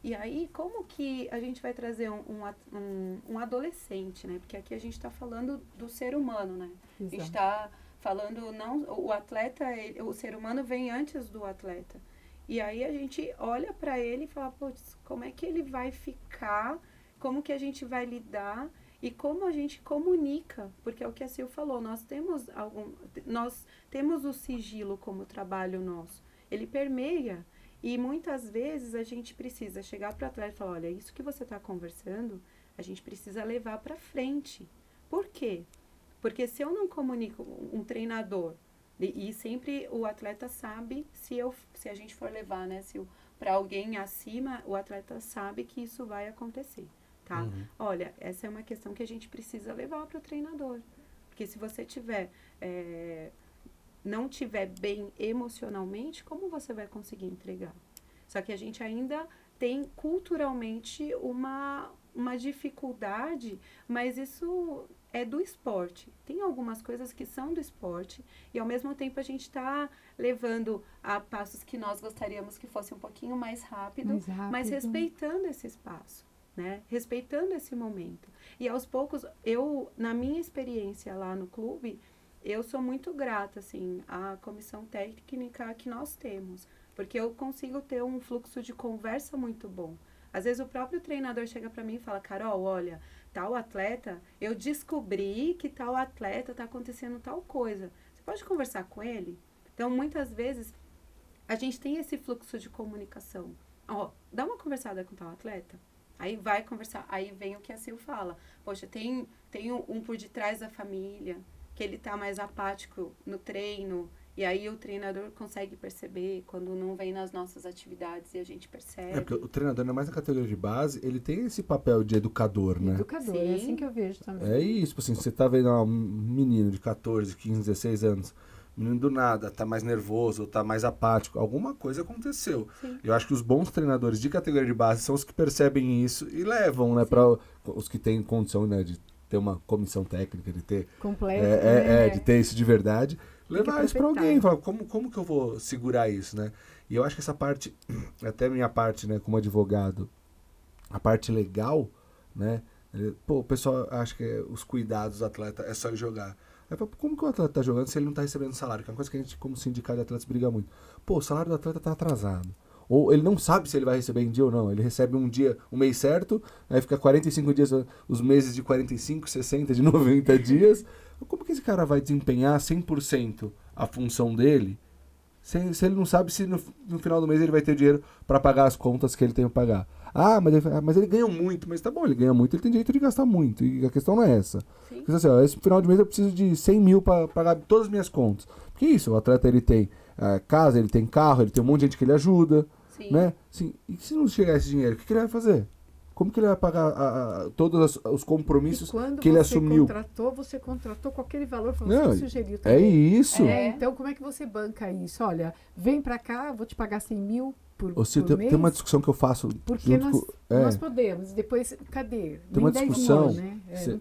E aí, como que a gente vai trazer um adolescente, né? Porque aqui a gente está falando do ser humano, né? Exato. A gente está falando, não, o atleta, o ser humano vem antes do atleta. E aí a gente olha para ele e fala, putz, como é que ele vai ficar, como que a gente vai lidar e como a gente comunica, porque é o que a Sil falou, nós temos o sigilo como trabalho nosso, ele permeia e muitas vezes a gente precisa chegar para o atleta e falar, olha, isso que você está conversando, a gente precisa levar para frente. Por quê? Porque se eu não comunico um treinador, e sempre o atleta sabe, se a gente for levar, né, para alguém acima, o atleta sabe que isso vai acontecer, tá? Olha, essa é uma questão que a gente precisa levar para o treinador. Porque se você não tiver bem emocionalmente, como você vai conseguir entregar? Só que a gente ainda tem culturalmente uma dificuldade, mas isso é do esporte. Tem algumas coisas que são do esporte e, ao mesmo tempo, a gente está levando a passos que nós gostaríamos que fosse um pouquinho mais rápido, mas respeitando esse espaço, né? Respeitando esse momento. E, aos poucos, na minha experiência lá no clube, eu sou muito grata, assim, à comissão técnica que nós temos, porque eu consigo ter um fluxo de conversa muito bom. Às vezes o próprio treinador chega para mim e fala, Carol, olha, tal atleta, eu descobri que tal atleta está acontecendo tal coisa. Você pode conversar com ele? Então, muitas vezes, a gente tem esse fluxo de comunicação. Ó, dá uma conversada com tal atleta. Aí vai conversar, aí vem o que a Sil fala. Poxa, tem um por detrás da família, que ele está mais apático no treino, e aí o treinador consegue perceber quando não vem nas nossas atividades e a gente percebe. Porque o treinador, ainda mais na categoria de base, ele tem esse papel de educador, né? Educador, é assim que eu vejo também. É isso, assim, você tá vendo um menino de 14, 15, 16 anos, menino do nada, tá mais nervoso, tá mais apático, alguma coisa aconteceu. Sim. Eu acho que os bons treinadores de categoria de base são os que percebem isso e levam, né, para os que têm condição, né, de ter uma comissão técnica, de ter completa, de ter isso de verdade, levar isso para alguém, falar, como que eu vou segurar isso, né? E eu acho que essa parte, até a minha parte, né, como advogado, a parte legal, né, o pessoal acha que os cuidados do atleta é só ele jogar. Aí, como que o atleta tá jogando se ele não tá recebendo salário? Que é uma coisa que a gente, como sindicato de atletas, briga muito. O salário do atleta tá atrasado. Ou ele não sabe se ele vai receber em dia ou não. Ele recebe um mês certo, aí fica 45 dias, os meses de 45, 60, de 90 dias. Como que esse cara vai desempenhar 100% a função dele se ele não sabe se no final do mês ele vai ter dinheiro para pagar as contas que ele tem que pagar? Mas ele ganha muito. Mas tá bom, ele ganha muito, ele tem direito de gastar muito. E a questão não é essa. Porque, assim, esse final de mês eu preciso de 100 mil para pagar todas as minhas contas. Porque isso, o atleta ele tem casa, ele tem carro, ele tem um monte de gente que ele ajuda. Sim. Né? Assim, e se não chegar esse dinheiro, o que ele vai fazer? Como que ele vai pagar todos os compromissos que ele assumiu? Você contratou com aquele valor que você sugeriu também. É isso. Então, como é que você banca isso? Olha, vem pra cá, vou te pagar 100 mil por mês. Tem uma discussão que eu faço. Porque nós podemos. Depois, cadê? Tem uma discussão.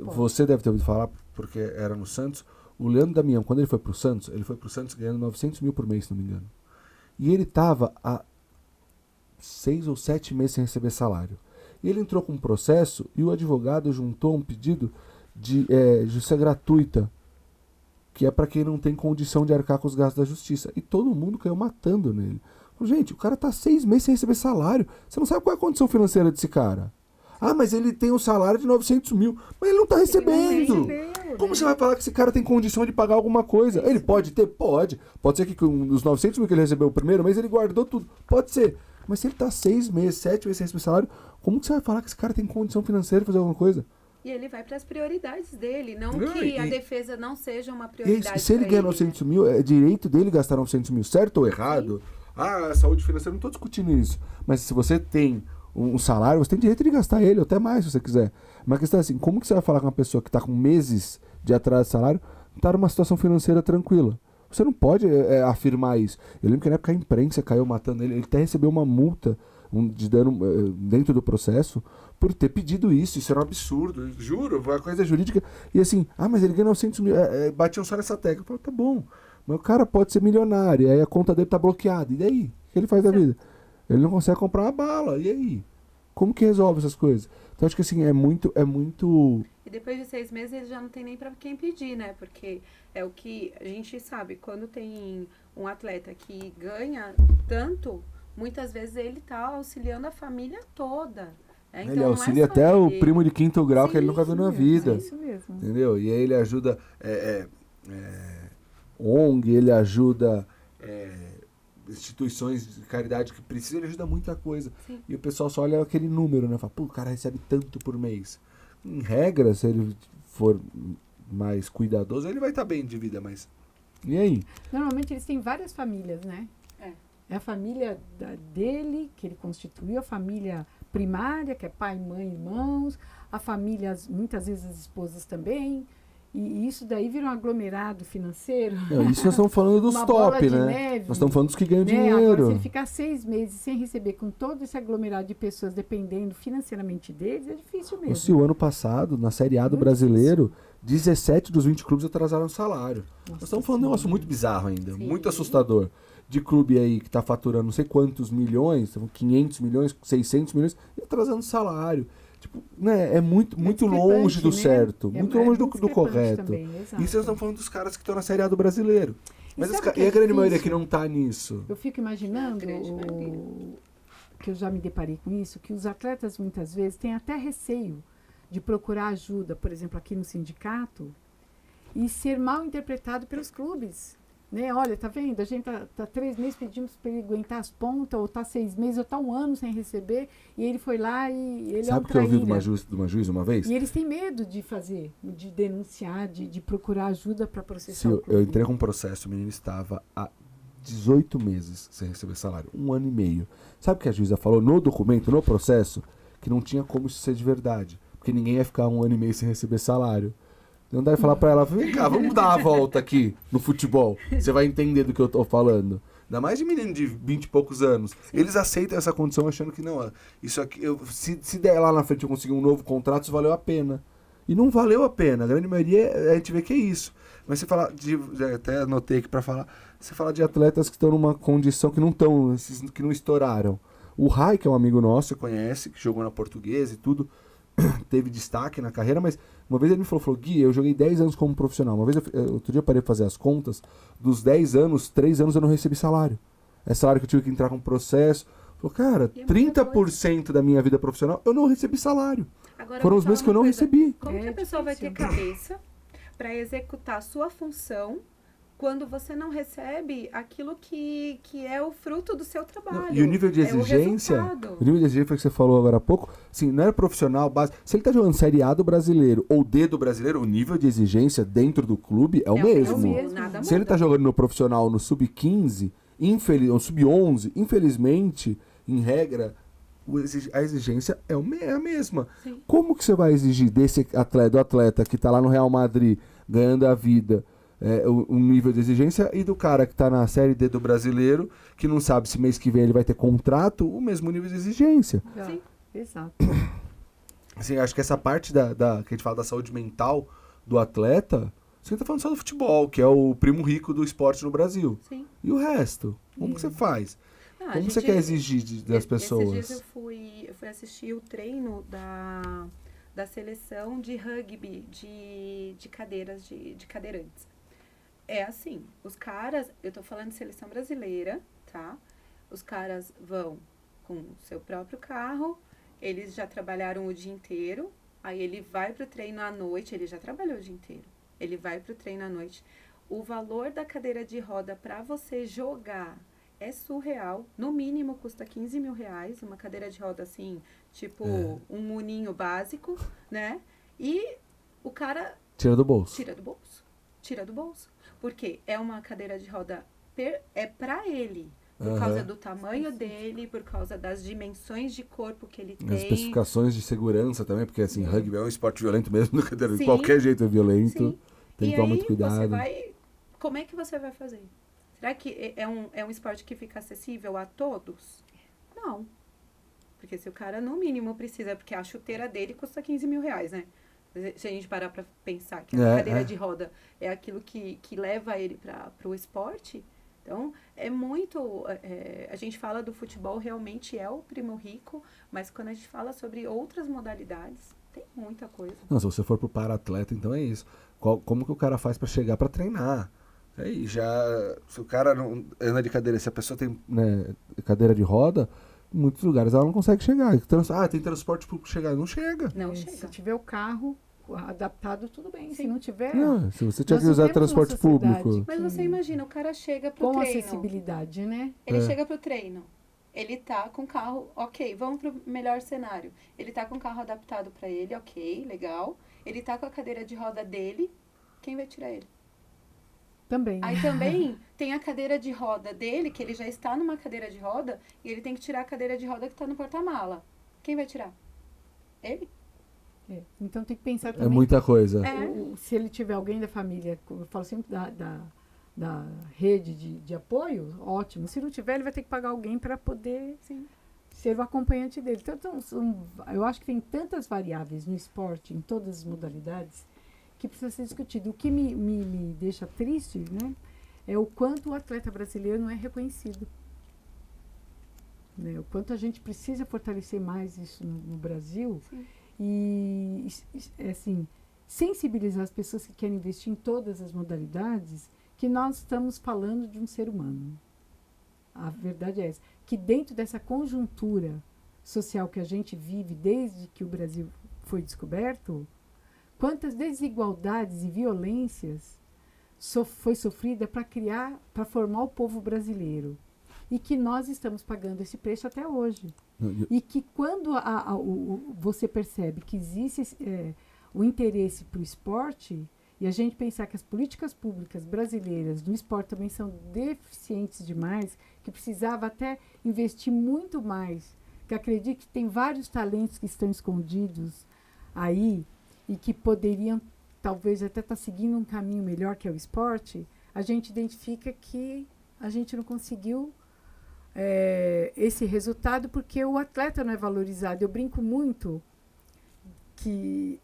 Você deve ter ouvido falar, porque era no Santos. O Leandro Damião, quando ele foi pro Santos ganhando 900 mil por mês, se não me engano. E ele tava há 6 ou 7 meses sem receber salário. E ele entrou com um processo e o advogado juntou um pedido de justiça gratuita, que é para quem não tem condição de arcar com os gastos da justiça. E todo mundo caiu matando nele. Gente, o cara tá 6 meses sem receber salário. Você não sabe qual é a condição financeira desse cara. Mas ele tem um salário de 900 mil. Mas ele não tá recebendo. Como você vai falar que esse cara tem condição de pagar alguma coisa? Ele pode ter? Pode. Pode ser que com os 900 mil que ele recebeu o primeiro mês, ele guardou tudo. Pode ser. Mas se ele tá 6 meses, 7 meses sem receber salário, como que você vai falar que esse cara tem condição financeira de fazer alguma coisa? E ele vai para as prioridades dele, não que a defesa não seja uma prioridade. E se ele ganha 900 mil, é direito dele gastar 900 mil, certo ou errado? Sim. Saúde financeira, não tô discutindo isso. Mas se você tem um salário, você tem direito de gastar ele, ou até mais, se você quiser. Mas a questão é assim, como que você vai falar com uma pessoa que tá com meses de atraso de salário, tá numa situação financeira tranquila? Você não pode afirmar isso. Eu lembro que na época a imprensa caiu matando ele. Ele até recebeu uma multa de dano dentro do processo por ter pedido isso. Isso era um absurdo. Juro, foi uma coisa jurídica. E assim, mas ele ganhou 900 mil. Batiam só nessa tecla. Eu falei, tá bom. Mas o cara pode ser milionário. Aí a conta dele tá bloqueada. E daí? O que ele faz da vida? Ele não consegue comprar uma bala. E aí? Como que resolve essas coisas? Então acho que assim, é muito... E depois de 6 meses ele já não tem nem para quem pedir, né? Porque é o que a gente sabe, quando tem um atleta que ganha tanto, muitas vezes ele tá auxiliando a família toda. Então, ele auxilia até o primo de 5º grau. Sim, que ele nunca viu na vida. É isso mesmo. Entendeu? E aí ele ajuda ONG, ele ajuda instituições de caridade que precisam, ele ajuda muita coisa. Sim. E o pessoal só olha aquele número, né? Fala, o cara recebe tanto por mês. em regra, se ele for mais cuidadoso, ele vai estar bem de vida, mas... E aí? Normalmente eles têm várias famílias, né? É a família dele, que ele constituiu, a família primária, que é pai, mãe, irmãos, a família, muitas vezes as esposas também. E isso daí vira um aglomerado financeiro. Não, isso nós estamos falando dos Uma top, bola de né? neve, Nós estamos falando dos que ganham né? dinheiro. Agora, se ele ficar 6 meses sem receber, com todo esse aglomerado de pessoas dependendo financeiramente deles, é difícil mesmo. Se o ano passado, na Série A do Muito brasileiro, 17 dos 20 clubes atrasaram o salário. Nossa Nós estamos falando de um negócio Senhora. muito bizarro ainda, Sim. muito assustador. De clube aí que está faturando não sei quantos milhões, 500 milhões, 600 milhões, e atrasando salário. Tipo, né, é muito longe do né? certo, muito longe do discrepante correto. também, exato. Isso nós estamos falando dos caras que estão na Série A do brasileiro. Mas sabe o que e é a grande maioria difícil? que não está nisso? Eu fico imaginando, A grande maioria. que eu já me deparei com isso, que os atletas muitas vezes têm até receio de procurar ajuda, por exemplo, aqui no sindicato, e ser mal interpretado pelos clubes. Né? Olha, tá vendo? A gente tá 3 meses, pedimos para ele aguentar as pontas, ou tá 6 meses, ou tá 1 ano sem receber, e ele foi lá e ele Sabe é um o que eu ouvi de traíra. uma juíza uma vez? E eles têm medo de fazer, de denunciar, de procurar ajuda para processar Se o eu clube. entrei com um processo, o menino estava há 18 meses sem receber salário, 1 ano e meio. Sabe o que a juíza falou no documento, no processo? Que não tinha como isso ser de verdade, porque ninguém ia ficar 1 ano e meio sem receber salário. Não dá pra falar pra ela, vem cá, vamos dar a volta aqui no futebol. Você vai entender do que eu tô falando. Ainda mais de menino de 20 e poucos anos. Eles aceitam essa condição achando que não, isso aqui, se der lá na frente eu conseguir um novo contrato, isso valeu a pena. E não valeu a pena. A grande maioria, a gente vê que é isso. Mas você fala, até anotei aqui pra falar, você fala de atletas que estão numa condição que não estão, que não estouraram. O Rai, que é um amigo nosso, você conhece, que jogou na Portuguesa e tudo, teve destaque na carreira, mas uma vez ele me falou, Gui, eu joguei 10 anos como profissional. Uma vez, outro dia eu parei pra fazer as contas, dos 10 anos, 3 anos eu não recebi salário. É salário que eu tive que entrar com processo. Falou, cara, E é muita 30% da minha vida profissional eu não recebi salário. Agora, Foram me os fala meses que eu uma não coisa, recebi. Como que a pessoa vai ter cabeça para executar a sua função quando você não recebe aquilo que é o fruto do seu trabalho? E o nível de É o exigência, resultado. o nível de exigência que você falou agora há pouco, assim, não é profissional base. Se ele tá jogando Série A do brasileiro ou D do brasileiro, o nível de exigência dentro do clube é o mesmo. Nada Se ele tá muda. jogando no profissional no sub-15, ou sub-11, infelizmente, em regra, a exigência é a mesma. Sim. Como que você vai exigir desse atleta, do atleta que tá lá no Real Madrid ganhando a vida, um nível de exigência, e do cara que tá na Série D do brasileiro, que não sabe se mês que vem ele vai ter contrato, o mesmo nível de exigência. Sim. Exato. Assim, acho que essa parte que a gente fala da saúde mental do atleta, você tá falando só do futebol, que é o primo rico do esporte no Brasil. Sim. E o resto? Como que você faz? Ah, Como a você gente- quer exigir das pessoas? Esses dias eu fui assistir o treino da seleção de rugby de cadeiras, de cadeirantes. É assim, os caras, eu tô falando de seleção brasileira, tá? Os caras vão com o seu próprio carro, eles já trabalharam o dia inteiro, aí ele vai pro treino à noite, ele já trabalhou o dia inteiro, ele vai pro treino à noite. O valor da cadeira de roda para você jogar é surreal. No mínimo custa 15 mil reais, uma cadeira de roda assim, tipo um uninho básico, né? E o cara Tira do bolso. tira do bolso. Tira do bolso. Porque é uma cadeira de roda, é pra ele. Por Aham. causa do tamanho dele, por causa das dimensões de corpo que ele As tem. especificações de segurança também, porque assim, rugby é um esporte violento mesmo, de Sim. qualquer jeito é violento. Sim. Tem E que tomar aí muito cuidado. você vai... Como é que você vai fazer? Será que é um esporte que fica acessível a todos? Não. Porque se o cara, no mínimo, precisa... Porque a chuteira dele custa 15 mil reais, né? Se a gente parar pra pensar que a cadeira de roda é aquilo que leva ele para o esporte... Então, é muito... a gente fala do futebol, realmente é o primo rico, mas quando a gente fala sobre outras modalidades, tem muita coisa. Não, se você for pro para-atleta, então é isso. Como que o cara faz pra chegar pra treinar? Aí já, se o cara não anda de cadeira, se a pessoa tem, né, cadeira de roda, em muitos lugares ela não consegue chegar. Tem transporte público chegar. Não chega. Não Se chega. tiver o carro adaptado, tudo bem. Se Sim. não tiver, Não, se você tiver Nós que usar não temos uma transporte sociedade público. Mas você imagina, o cara chega pro com treino. acessibilidade, né? Ele É. chega pro treino. Ele tá com o carro, ok, vamos pro melhor cenário. Ele tá com o carro adaptado para ele, ok, legal. Ele tá com a cadeira de roda dele, quem vai tirar ele? Também. Aí também tem a cadeira de roda dele, que ele já está numa cadeira de roda, e ele tem que tirar a cadeira de roda que está no porta-mala. Quem vai tirar? Ele? É, então tem que pensar também. É muita coisa. Se ele tiver alguém da família, eu falo sempre da rede de apoio, ótimo. Se não tiver, ele vai ter que pagar alguém para poder ser o acompanhante dele. Então, eu acho que tem tantas variáveis no esporte, em todas as modalidades, que precisa ser discutido. O que me deixa triste, né, é o quanto o atleta brasileiro não é reconhecido. Né? O quanto a gente precisa fortalecer mais isso no Brasil. Sim. E, assim, sensibilizar as pessoas que querem investir em todas as modalidades, que nós estamos falando de um ser humano. A verdade é essa. Que dentro dessa conjuntura social que a gente vive desde que o Brasil foi descoberto, quantas desigualdades e violências foi sofrida para formar o povo brasileiro. E que nós estamos pagando esse preço até hoje. E que quando você percebe que existe o interesse para o esporte, e a gente pensar que as políticas públicas brasileiras no esporte também são deficientes demais, que precisava até investir muito mais, que acredito que tem vários talentos que estão escondidos aí e que poderiam talvez até estar seguindo um caminho melhor que é o esporte, a gente identifica que a gente não conseguiu esse resultado porque o atleta não é valorizado. Eu brinco muito que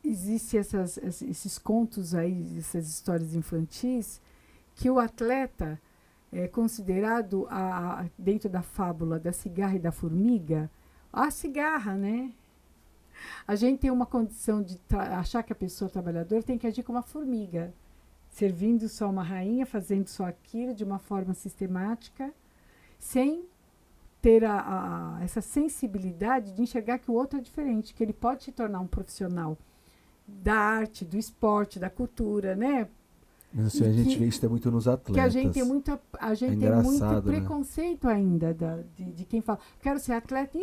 existem esses contos aí, essas histórias infantis, que o atleta é considerado, dentro da fábula da cigarra e da formiga, a cigarra, né? A gente tem uma condição de achar que a pessoa trabalhadora tem que agir como uma formiga, servindo só uma rainha, fazendo só aquilo de uma forma sistemática, sem ter essa sensibilidade de enxergar que o outro é diferente, que ele pode se tornar um profissional da arte, do esporte, da cultura, né? Mas assim, a gente vê isso muito nos atletas. Que a gente tem muito preconceito ainda de quem fala, quero ser atleta,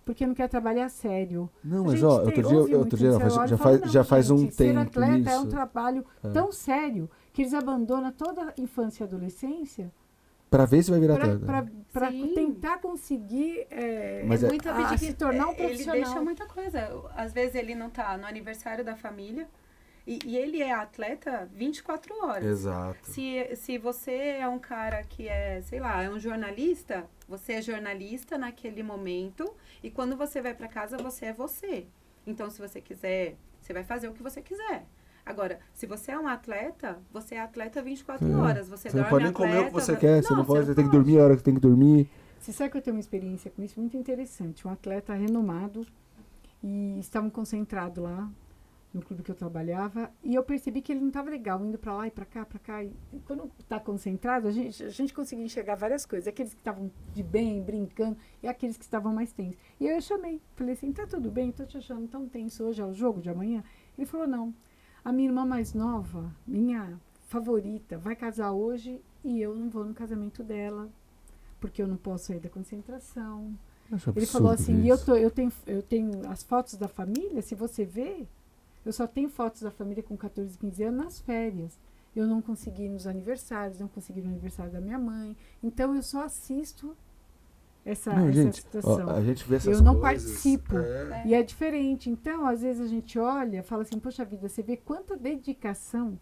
porque não quer trabalhar sério. Não, mas outro dia já faz um tempo ser atleta isso. É um trabalho tão sério que eles abandonam toda a infância e adolescência para ver se vai virar atleta. Para tentar conseguir se tornar um profissional. Ele deixa muita coisa. Às vezes ele não está no aniversário da família e ele é atleta 24 horas. Exato. Se você é um cara que é, sei lá, é um jornalista, você é jornalista naquele momento e quando você vai para casa, você é você. Então, se você quiser, você vai fazer o que você quiser. Agora, se você é um atleta, você é atleta 24 horas. Você dorme, não pode nem comer o que você quer, você não tem que dormir a hora que tem que dormir. Você sabe que eu tenho uma experiência com isso muito interessante. Um atleta renomado e estavam concentrados lá no clube que eu trabalhava e eu percebi que ele não estava legal, indo para lá e para cá. E quando está concentrado, a gente conseguia enxergar várias coisas. Aqueles que estavam de bem, brincando, e aqueles que estavam mais tensos. E eu chamei, falei assim, tá tudo bem? Tô te achando tão tenso hoje, é o jogo de amanhã? Ele falou, não. A minha irmã mais nova, minha favorita, vai casar hoje e eu não vou no casamento dela, porque eu não posso sair da concentração. Ele falou assim, e eu tenho as fotos da família, se você ver, eu só tenho fotos da família com 14, 15 anos nas férias. Eu não consegui ir nos aniversários, não consegui ir no aniversário da minha mãe. Então, eu só assisto essa situação. A gente vê essas eu não coisas, participo. E é diferente. Então, às vezes a gente olha, fala assim, poxa vida, você vê quanta dedicação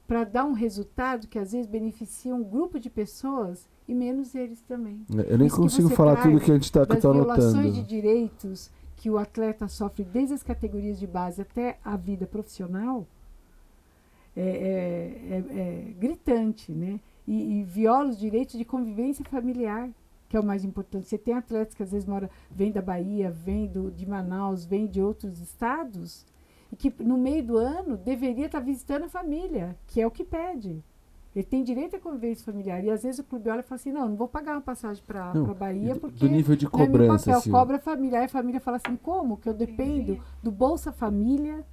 para dar um resultado que às vezes beneficia um grupo de pessoas e menos eles também. Eu nem consigo falar tudo que a gente está anotando. Violações de direitos que o atleta sofre desde as categorias de base até a vida profissional é gritante, né? E viola os direitos de convivência familiar, que é o mais importante. Você tem atletas que às vezes vêm da Bahia, vêm de Manaus, vêm de outros estados, e que no meio do ano deveria estar visitando a família, que é o que pede. Ele tem direito à convivência familiar. E às vezes o clube olha e fala assim, não vou pagar uma passagem para a Bahia, porque do nível de cobrança, não é meu papel, assim. Cobra a família. Aí a família fala assim, como? Que eu dependo do Bolsa Família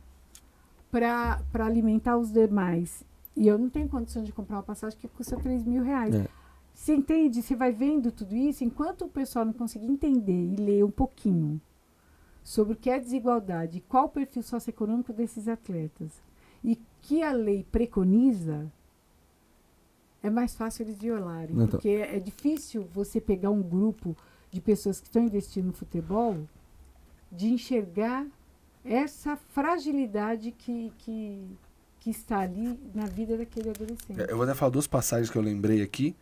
para alimentar os demais. E eu não tenho condições de comprar uma passagem que custa R$3.000. Você entende? Você vai vendo tudo isso, enquanto o pessoal não conseguir entender e ler um pouquinho sobre o que é desigualdade, qual o perfil socioeconômico desses atletas e que a lei preconiza, é mais fácil eles violarem. Então. Porque é difícil você pegar um grupo de pessoas que estão investindo no futebol de enxergar essa fragilidade que está ali na vida daquele adolescente. Eu vou até falar 2 passagens que eu lembrei aqui.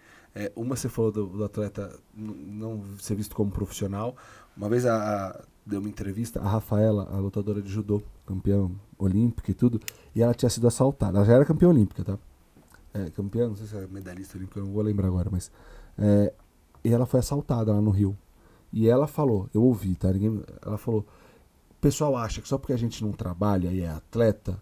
Uma você falou do atleta não ser visto como profissional. Uma vez deu uma entrevista, a Rafaela, a lutadora de judô, campeã olímpica e tudo, e ela tinha sido assaltada. Ela já era campeã olímpica, tá? Campeã, não sei se é medalhista olímpica, eu não vou lembrar agora, mas... e ela foi assaltada lá no Rio. E ela falou, eu ouvi, tá? Ela falou, o pessoal acha que só porque a gente não trabalha e é atleta,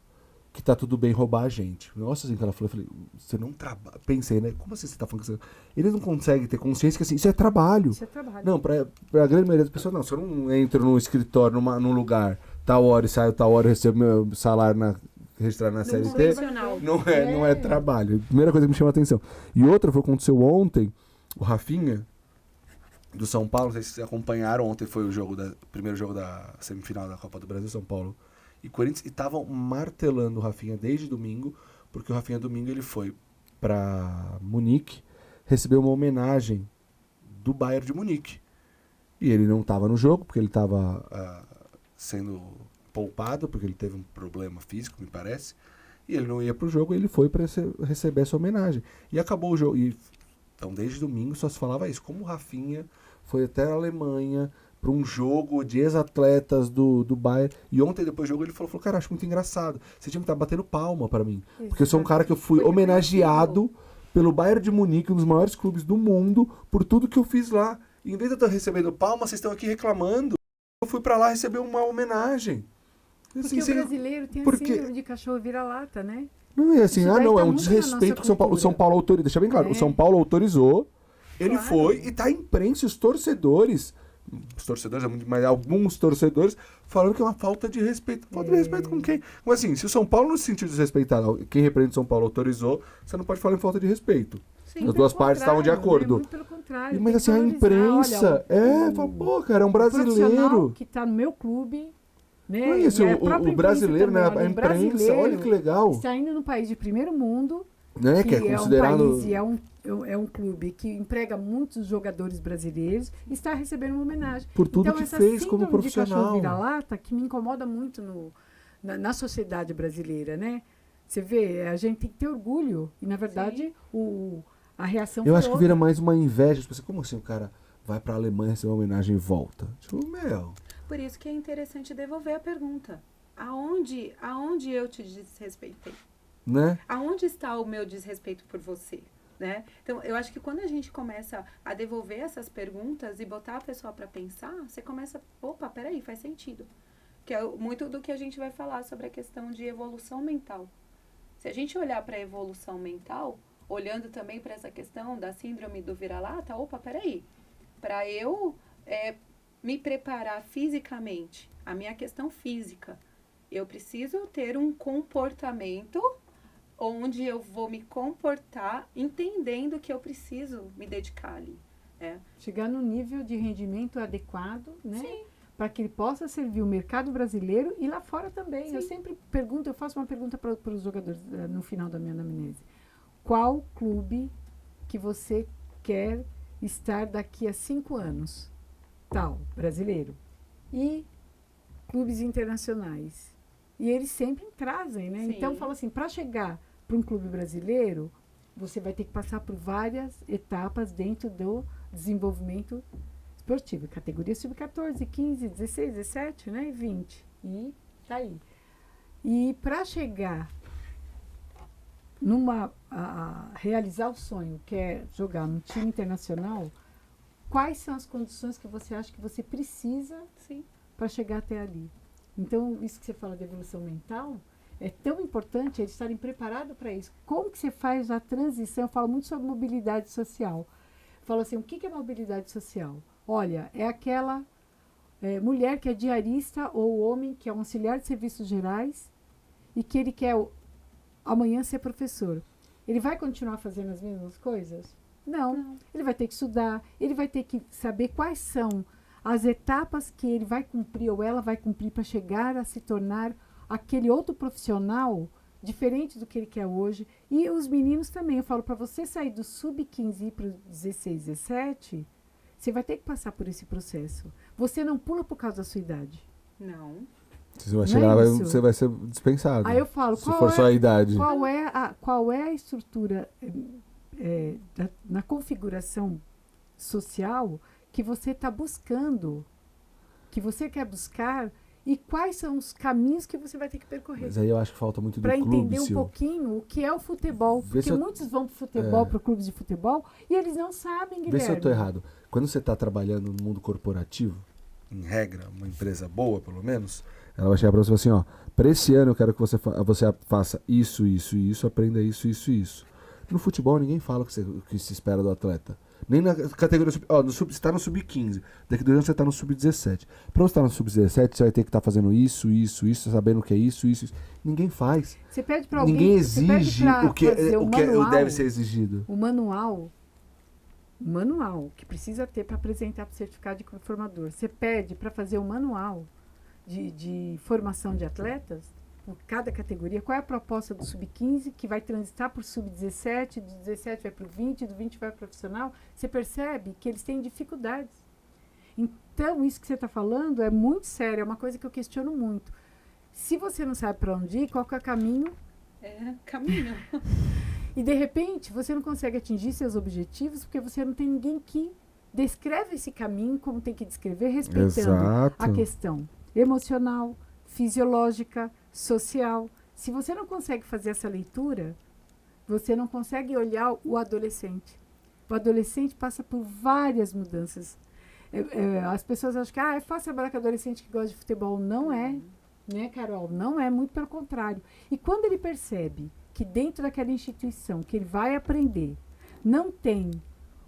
que tá tudo bem roubar a gente. Nossa, assim que ela falou, eu falei, você não trabalha. Pensei, né? Como assim você tá falando que você... Eles não conseguem ter consciência que assim, isso é trabalho. Isso é trabalho. Não, pra grande maioria das pessoas, não. Se eu não entro no escritório, num lugar, tal hora e saio tal hora, eu recebo meu salário registrado na CLT, convencional. não é trabalho. Primeira coisa que me chamou a atenção. E outra foi o que aconteceu ontem, o Rafinha, do São Paulo, não sei se vocês acompanharam, ontem foi o primeiro jogo da semifinal da Copa do Brasil, São Paulo e Corinthians, e estavam martelando o Rafinha desde domingo, porque o Rafinha domingo ele foi para Munique, recebeu uma homenagem do Bayern de Munique. E ele não estava no jogo, porque ele estava sendo poupado, porque ele teve um problema físico, me parece, e ele não ia pro jogo, ele foi para receber essa homenagem. E acabou o jogo. Então, desde domingo só se falava isso, como o Rafinha foi até a Alemanha para um jogo de ex-atletas do Bayern. E ontem, depois do jogo, ele falou, cara, acho muito engraçado. Você tinha que estar batendo palma para mim. Isso, Porque eu sou um cara que eu fui homenageado pelo Bayern de Munique, um dos maiores clubes do mundo, por tudo que eu fiz lá. E em vez de eu estar recebendo palma, vocês estão aqui reclamando. Eu fui para lá receber uma homenagem. Porque o brasileiro tem a síndrome de cachorro vira-lata, né? Não é assim, Isso não, é tá um muito na desrespeito que nossa o São Paulo autorizou. Deixa bem claro, o São Paulo autorizou, ele Claro. foi e tá imprensa, os torcedores, mas alguns torcedores, falando que é uma falta de respeito. Falta de respeito com quem? Como assim, se o São Paulo não se sentiu desrespeitado, quem representa o São Paulo autorizou, você não pode falar em falta de respeito. Sim, As duas partes estavam de acordo. Muito pelo contrário. Mas assim, a imprensa, fala, pô, cara, é um brasileiro. Que tá no meu clube, né? Não é isso, o brasileiro, né? A imprensa, olha que legal. Está indo num país de primeiro mundo, Né? Que é considerado... um país e é um clube que emprega muitos jogadores brasileiros e está recebendo uma homenagem. Por tudo então, que essa fez como síndrome de cachorro profissional. vira-lata que me incomoda muito na sociedade brasileira, né? Você vê, a gente tem que ter orgulho e, na verdade, a reação Eu foi acho que outra. vira mais uma inveja. Tipo assim, como assim o cara vai pra Alemanha receber uma homenagem e volta? Tipo, Por isso que é interessante devolver a pergunta. Aonde eu te desrespeitei? né? Aonde está o meu desrespeito por você? Né? Então, eu acho que quando a gente começa a devolver essas perguntas e botar a pessoa para pensar, você começa, opa, peraí, faz sentido. Que é muito do que a gente vai falar sobre a questão de evolução mental. Se a gente olhar para a evolução mental, olhando também para essa questão da síndrome do vira-lata, opa, peraí, para eu me preparar fisicamente, a minha questão física, eu preciso ter um comportamento onde eu vou me comportar entendendo que eu preciso me dedicar ali. Chegar no nível de rendimento adequado, né? Sim. Para que ele possa servir o mercado brasileiro e lá fora também. Sim. Eu sempre pergunto, eu faço uma pergunta para os jogadores no final da minha anamnese. Qual clube que você quer estar daqui a 5 anos? Tal, brasileiro. E clubes internacionais. E eles sempre trazem, né? Sim. Então, fala assim, para chegar para um clube brasileiro, você vai ter que passar por várias etapas dentro do desenvolvimento esportivo. Categoria sub-14, 15, 16, 17, né? E 20. E tá aí. E para chegar a realizar o sonho, que é jogar num time internacional, quais são as condições que você acha que você precisa para chegar até ali? Então, isso que você fala de evolução mental, é tão importante eles estarem preparados para isso. Como que você faz a transição? Eu falo muito sobre mobilidade social. Eu falo assim, o que é mobilidade social? Olha, é aquela mulher que é diarista ou homem que é um auxiliar de serviços gerais e que ele quer amanhã ser professor. Ele vai continuar fazendo as mesmas coisas? Não. Ele vai ter que estudar, ele vai ter que saber quais são as etapas que ele vai cumprir ou ela vai cumprir para chegar a se tornar aquele outro profissional diferente do que ele quer hoje. E os meninos também. Eu falo, para você sair do sub-15 e ir para o 16, 17, você vai ter que passar por esse processo. Você não pula por causa da sua idade. Não. Você vai chegar lá, você vai ser dispensado. Aí eu falo, se for só a idade. Qual é a estrutura na configuração social que você está buscando, que você quer buscar, e quais são os caminhos que você vai ter que percorrer. Mas aí eu acho que falta muito do clube, para clube, entender um pouquinho o que é o futebol. Porque muitos vão para o futebol, para clubes de futebol, e eles não sabem, Guilherme. Vê se eu estou errado. Quando você está trabalhando no mundo corporativo, em regra, uma empresa boa, pelo menos, ela vai chegar para você e falar assim, para esse ano eu quero que você faça isso, isso e isso, aprenda isso, isso e isso. No futebol ninguém fala o que se espera do atleta. Nem na categoria você está no sub-15, daqui 2 anos você está no sub-17. Para você estar no sub-17, você vai ter que estar fazendo isso, sabendo o que é isso. Ninguém faz. Você pede para alguém. Ninguém exige o que deve ser exigido. O manual que precisa ter para apresentar para o certificado de formador. Você pede para fazer o manual de formação de atletas, por cada categoria. Qual é a proposta do sub-15 que vai transitar para o sub-17, do 17 vai para o 20, do 20 vai para o profissional? Você percebe que eles têm dificuldades. Então, isso que você está falando é muito sério, é uma coisa que eu questiono muito. Se você não sabe para onde ir, qual que é o caminho? Caminho. E, de repente, você não consegue atingir seus objetivos porque você não tem ninguém que descreve esse caminho como tem que descrever, respeitando a questão emocional, fisiológica, social. Se você não consegue fazer essa leitura, você não consegue olhar o adolescente. O adolescente passa por várias mudanças. As pessoas acham que é fácil trabalhar com adolescente que gosta de futebol. Não é, né, Carol? Não é, muito pelo contrário. E quando ele percebe que dentro daquela instituição que ele vai aprender não tem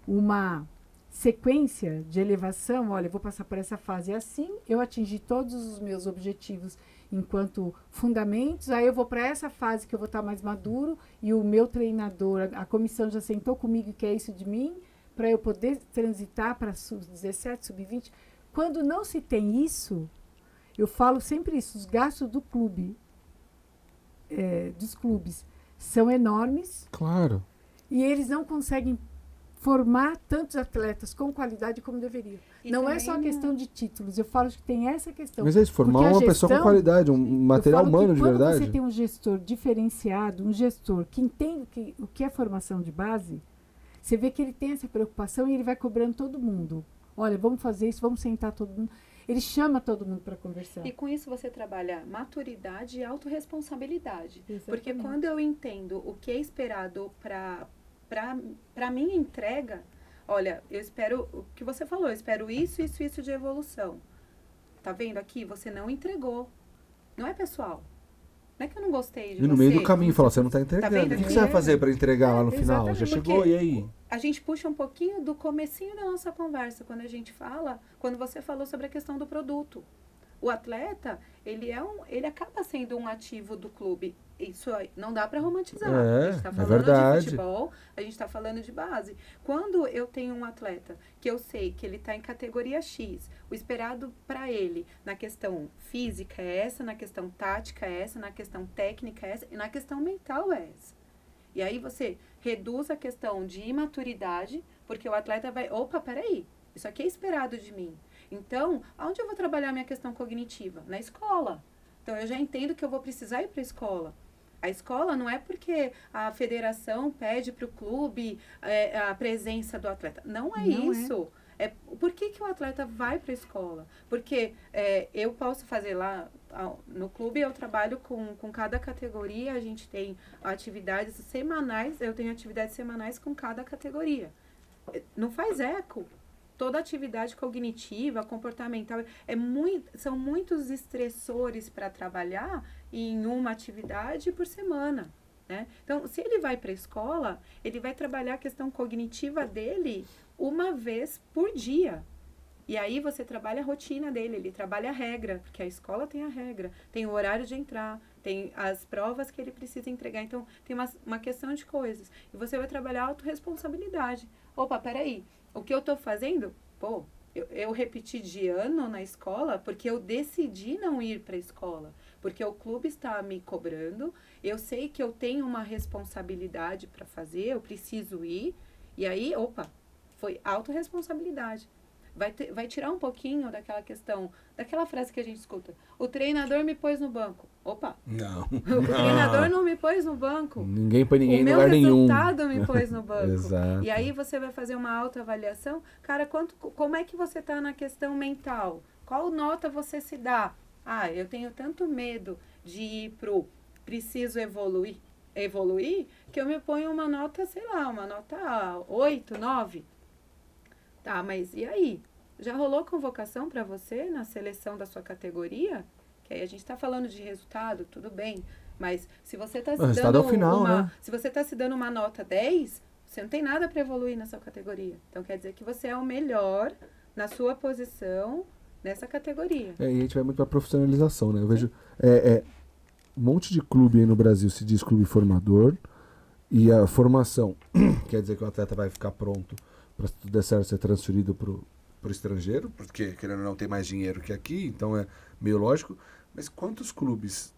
uma sequência de elevação, olha, eu vou passar por essa fase assim, eu atingi todos os meus objetivos enquanto fundamentos, aí eu vou para essa fase que eu vou estar mais maduro e o meu treinador, a comissão já sentou comigo e quer isso de mim, para eu poder transitar para sub-17, sub-20. Quando não se tem isso, eu falo sempre isso, os gastos do clube, dos clubes, são enormes. Claro. E eles não conseguem formar tantos atletas com qualidade como deveriam. E não é só a questão de títulos, eu falo que tem essa questão. Mas é formar uma pessoa com qualidade, um material humano de verdade. Quando você tem um gestor diferenciado, um gestor que entende o que é formação de base, você vê que ele tem essa preocupação e ele vai cobrando todo mundo. Olha, vamos fazer isso, vamos sentar todo mundo. Ele chama todo mundo para conversar. E com isso você trabalha maturidade e autorresponsabilidade. Exatamente. Porque quando eu entendo o que é esperado para minha entrega, olha, eu espero o que você falou, eu espero isso de evolução. Tá vendo aqui? Você não entregou. Não é pessoal. Não é que eu não gostei de você. E no meio do caminho, fala, você não tá entregando. Tá o que você vai fazer para entregar lá no final? Já chegou, e aí? A gente puxa um pouquinho do comecinho da nossa conversa, quando a gente fala, quando você falou sobre a questão do produto. O atleta, ele acaba sendo um ativo do clube. Isso não dá para romantizar. A gente está falando de futebol, a gente está falando de base. Quando eu tenho um atleta que eu sei que ele está em categoria X, o esperado para ele na questão física é essa, na questão tática é essa, na questão técnica é essa, e na questão mental é essa. E aí você reduz a questão de imaturidade, porque o atleta vai, opa, peraí, isso aqui é esperado de mim. Então, aonde eu vou trabalhar minha questão cognitiva? Na escola. Então, eu já entendo que eu vou precisar ir para a escola. A escola não é porque a federação pede para o clube a presença do atleta. Não é isso. Por que o atleta vai para a escola? Porque eu posso fazer lá, no clube eu trabalho com cada categoria, a gente tem atividades semanais, eu tenho atividades semanais com cada categoria. Não faz eco. Toda atividade cognitiva, comportamental, são muitos estressores para trabalhar em uma atividade por semana, né? Então, se ele vai para a escola, ele vai trabalhar a questão cognitiva dele uma vez por dia. E aí você trabalha a rotina dele, ele trabalha a regra, porque a escola tem a regra, tem o horário de entrar, tem as provas que ele precisa entregar. Então, tem uma questão de coisas. E você vai trabalhar a autorresponsabilidade. opa, peraí, o que eu tô fazendo? Pô, eu repeti de ano na escola porque eu decidi não ir para a escola. Porque o clube está me cobrando, eu sei que eu tenho uma responsabilidade para fazer, eu preciso ir. E aí, opa, foi autorresponsabilidade. Vai tirar um pouquinho daquela questão, daquela frase que a gente escuta. O treinador me pôs no banco. Opa, Não. o treinador não me pôs no banco. Ninguém põe ninguém O em meu lugar nenhum. resultado me pôs no banco. Exato. E aí você vai fazer uma autoavaliação. Cara, como é que você está na questão mental? Qual nota você se dá? Ah, eu tenho tanto medo de ir pro preciso evoluir, que eu me ponho uma nota, sei lá, uma nota 8, 9. Tá, mas e aí? Já rolou convocação para você na seleção da sua categoria? Que aí a gente está falando de resultado, tudo bem. Mas se você está se dando se você tá se dando uma nota 10, você não tem nada para evoluir na sua categoria. Então quer dizer que você é o melhor na sua posição nessa categoria. E a gente vai muito para profissionalização, né? Eu vejo um monte de clube aí no Brasil se diz clube formador, e a formação quer dizer que o atleta vai ficar pronto para, se tudo der certo, ser transferido para o estrangeiro, porque querendo ou não tem mais dinheiro que aqui, então é meio lógico. Mas quantos clubes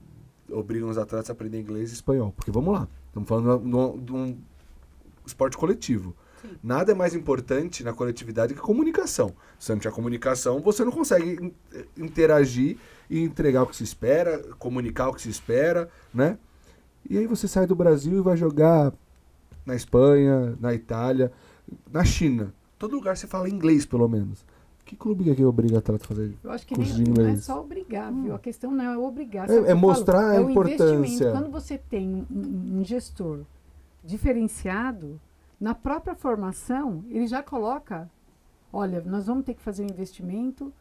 obrigam os atletas a aprender inglês e espanhol? Porque vamos lá, estamos falando de um esporte coletivo. Sim. Nada é mais importante na coletividade que comunicação. Se você não tiver comunicação, você não consegue interagir e entregar o que se espera, comunicar o que se espera, né? E aí você sai do Brasil e vai jogar na Espanha, na Itália, na China. Todo lugar você fala inglês, pelo menos. Que clube que obriga a atleta a fazer Eu acho que curso nem, de não é inglês? só obrigar, viu? A questão não é obrigar. É mostrar a o importância. investimento. Quando você tem um gestor diferenciado, na própria formação, ele já coloca, olha, nós vamos ter que fazer um investimento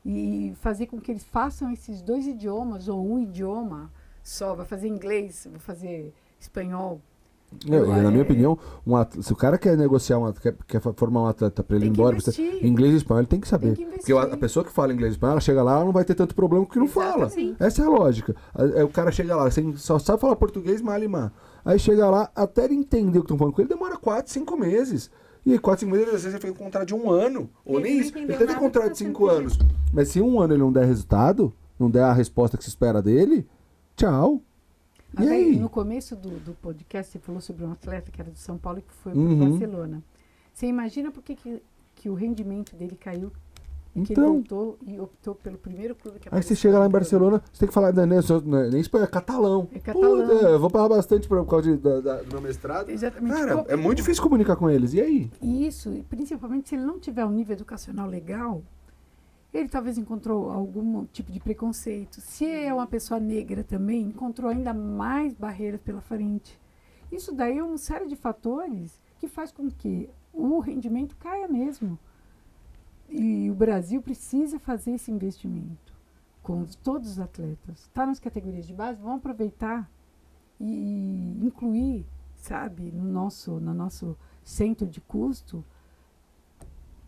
e fazer com que eles façam esses 2 idiomas ou um idioma só. Vai fazer inglês, vai fazer espanhol. Na minha opinião, se o cara quer negociar, quer formar um atleta para ele ir embora, inglês e espanhol, ele tem que saber. Porque a pessoa que fala inglês e espanhol, ela chega lá, ela não vai ter tanto problema com o que não fala. Essa é a lógica. O cara chega lá, só sabe falar português, malimar. Aí chega lá, até ele entender o que estão falando com ele, demora 4, 5 meses. E 4, 5 meses, às vezes, ele fez um contrato de 1 ano. Ou nem isso. Ele teve um contrato de 5 anos. Mas se 1 ano ele não der resultado, não der a resposta que se espera dele, tchau. E aí? No começo do podcast, você falou sobre um atleta que era de São Paulo e que foi para Barcelona. Você imagina por que o rendimento dele caiu e que ele voltou e optou pelo primeiro clube que apareceu. Aí você chega lá em Barcelona, você tem que falar, nem espanhol, é catalão. É catalão. Eu vou falar bastante por causa do meu mestrado. Exatamente. Cara, é muito difícil comunicar com eles. E aí? Isso, e principalmente se ele não tiver um nível educacional legal, ele talvez encontrou algum tipo de preconceito. Se é uma pessoa negra também, encontrou ainda mais barreiras pela frente. Isso daí é uma série de fatores que faz com que o rendimento caia mesmo. E o Brasil precisa fazer esse investimento com todos os atletas. Está nas categorias de base, vamos aproveitar e incluir, sabe, no nosso centro de custo,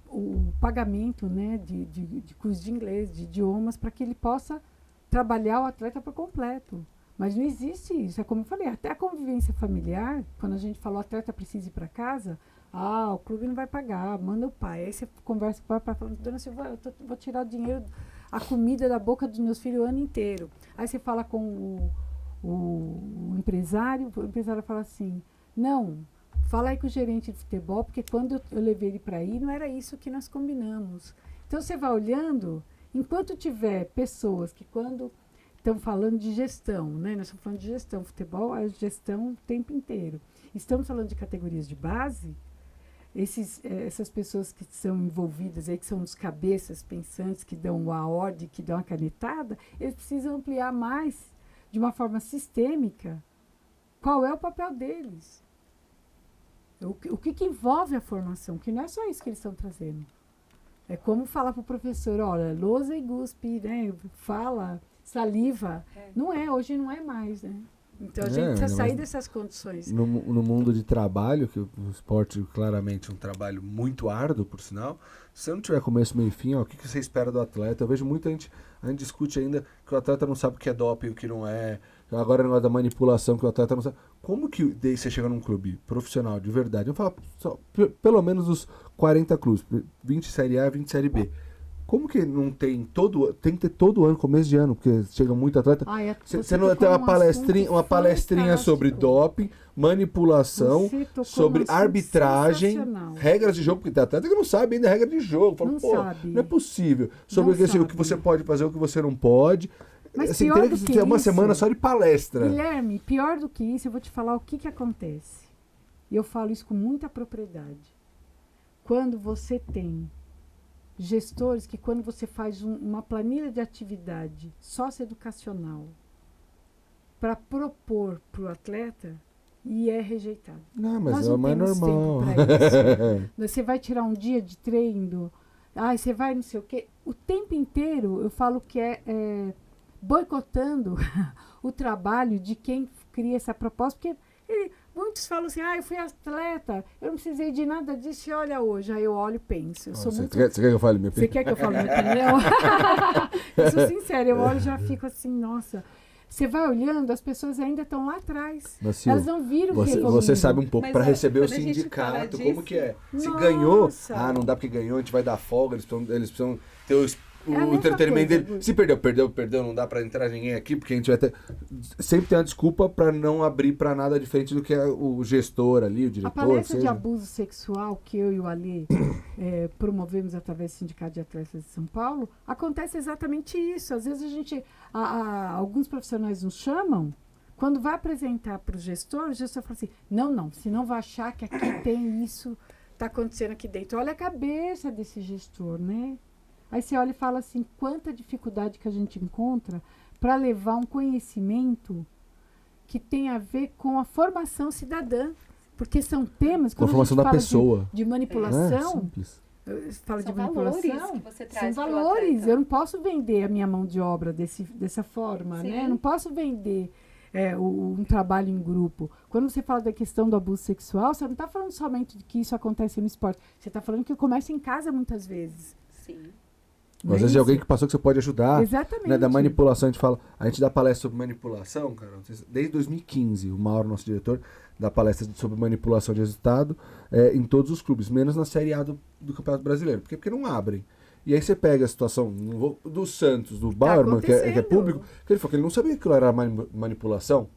o pagamento, né, de curso de inglês, de idiomas, para que ele possa trabalhar o atleta por completo. Mas não existe isso. É como eu falei, até a convivência familiar, quando a gente falou o atleta precisa ir para casa, o clube não vai pagar, manda o pai. Aí você conversa com o pai, fala, dona Silvana, eu vou tirar o dinheiro, a comida da boca dos meus filhos o ano inteiro. Aí você fala com o empresário fala assim, não, fala aí com o gerente de futebol, porque quando eu levei ele para ir, não era isso que nós combinamos. Então você vai olhando, enquanto tiver pessoas que quando estão falando de gestão, né? Nós estamos falando de gestão, futebol é gestão o tempo inteiro. Estamos falando de categorias de base, essas pessoas que são envolvidas aí, que são os cabeças pensantes, que dão a ordem, que dão a canetada, eles precisam ampliar mais, de uma forma sistêmica, qual é o papel deles. O que envolve a formação, que não é só isso que eles estão trazendo. É como falar para o professor, olha, lousa e guspe, né? Fala, saliva. Não é, hoje não é mais, né? Então a gente precisa ainda sair mais dessas condições. no mundo de trabalho, que o esporte claramente é um trabalho muito árduo, por sinal, se você não tiver começo, meio e fim, ó, o que você espera do atleta? Eu vejo muita gente, a gente discute ainda que o atleta não sabe o que é doping e o que não é. Agora o negócio da manipulação, que o atleta não sabe. Como que daí você chega num clube profissional, de verdade? Eu falo só, pelo menos os 40 clubes, 20 Série A, 20 Série B. Como que não tem tem que ter todo ano, começo de ano, porque chega muito atleta. Você não tem uma palestrinha sobre doping, manipulação, sobre arbitragem, regras de jogo, porque tem atleta que não sabe ainda a regra de jogo. Fala, não é possível. Sobre o que você pode fazer, o que você não pode. Mas assim, teria que ter uma semana só de palestra. Guilherme, pior do que isso, eu vou te falar o que acontece. E eu falo isso com muita propriedade. Quando você tem gestores que, quando você faz uma planilha de atividade socioeducacional para propor para o atleta, e é rejeitado. Não, mas nós é não mais temos normal. tempo para isso. Você vai tirar um dia de treino, você vai não sei o quê. O tempo inteiro eu falo que é boicotando o trabalho de quem cria essa proposta, porque muitos falam assim, eu fui atleta, eu não precisei de nada disso, e olha hoje. Aí eu olho e penso. Você quer que eu fale minha opinião? Você quer que eu fale minha opinião? Eu sou sincera, eu olho e já fico assim, nossa. Você vai olhando, as pessoas ainda estão lá atrás. Mas, elas não viram o que você sabe um pouco para receber o quando a gente fala sindicato, disso, como que é? Se Nossa. ganhou, não dá porque ganhou, a gente vai dar folga, eles precisam ter o entretenimento dele. Se perdeu, não dá pra entrar ninguém aqui, porque a gente vai ter. Sempre tem uma desculpa pra não abrir pra nada diferente do que é o gestor ali, o diretor. A palestra de abuso sexual que eu e o Alê promovemos através do Sindicato de Atletas de São Paulo, acontece exatamente isso. Às vezes alguns profissionais nos chamam, quando vai apresentar para o gestor fala assim, não, senão vai achar que aqui tem isso, tá acontecendo aqui dentro. Olha a cabeça desse gestor, né? Aí você olha e fala assim, quanta dificuldade que a gente encontra para levar um conhecimento que tem a ver com a formação cidadã. Porque são temas... Com a formação da pessoa. De manipulação... simples. Fala de valores manipulação, que você traz são pro valores. atleta. Eu não posso vender a minha mão de obra dessa forma, Sim. né? Eu não posso vender um trabalho em grupo. Quando você fala da questão do abuso sexual, você não está falando somente de que isso acontece no esporte. Você está falando que começa em casa muitas vezes. Sim. Às vezes é alguém que passou que você pode ajudar. Exatamente. Né, da manipulação, a gente dá palestra sobre manipulação, cara, desde 2015. O Mauro, nosso diretor, dá palestra sobre manipulação de resultado em todos os clubes, menos na Série A do Campeonato Brasileiro. Porque não abrem. E aí você pega a situação do Santos, do Bauerman, que é público, que ele falou que ele não sabia que aquilo era manipulação.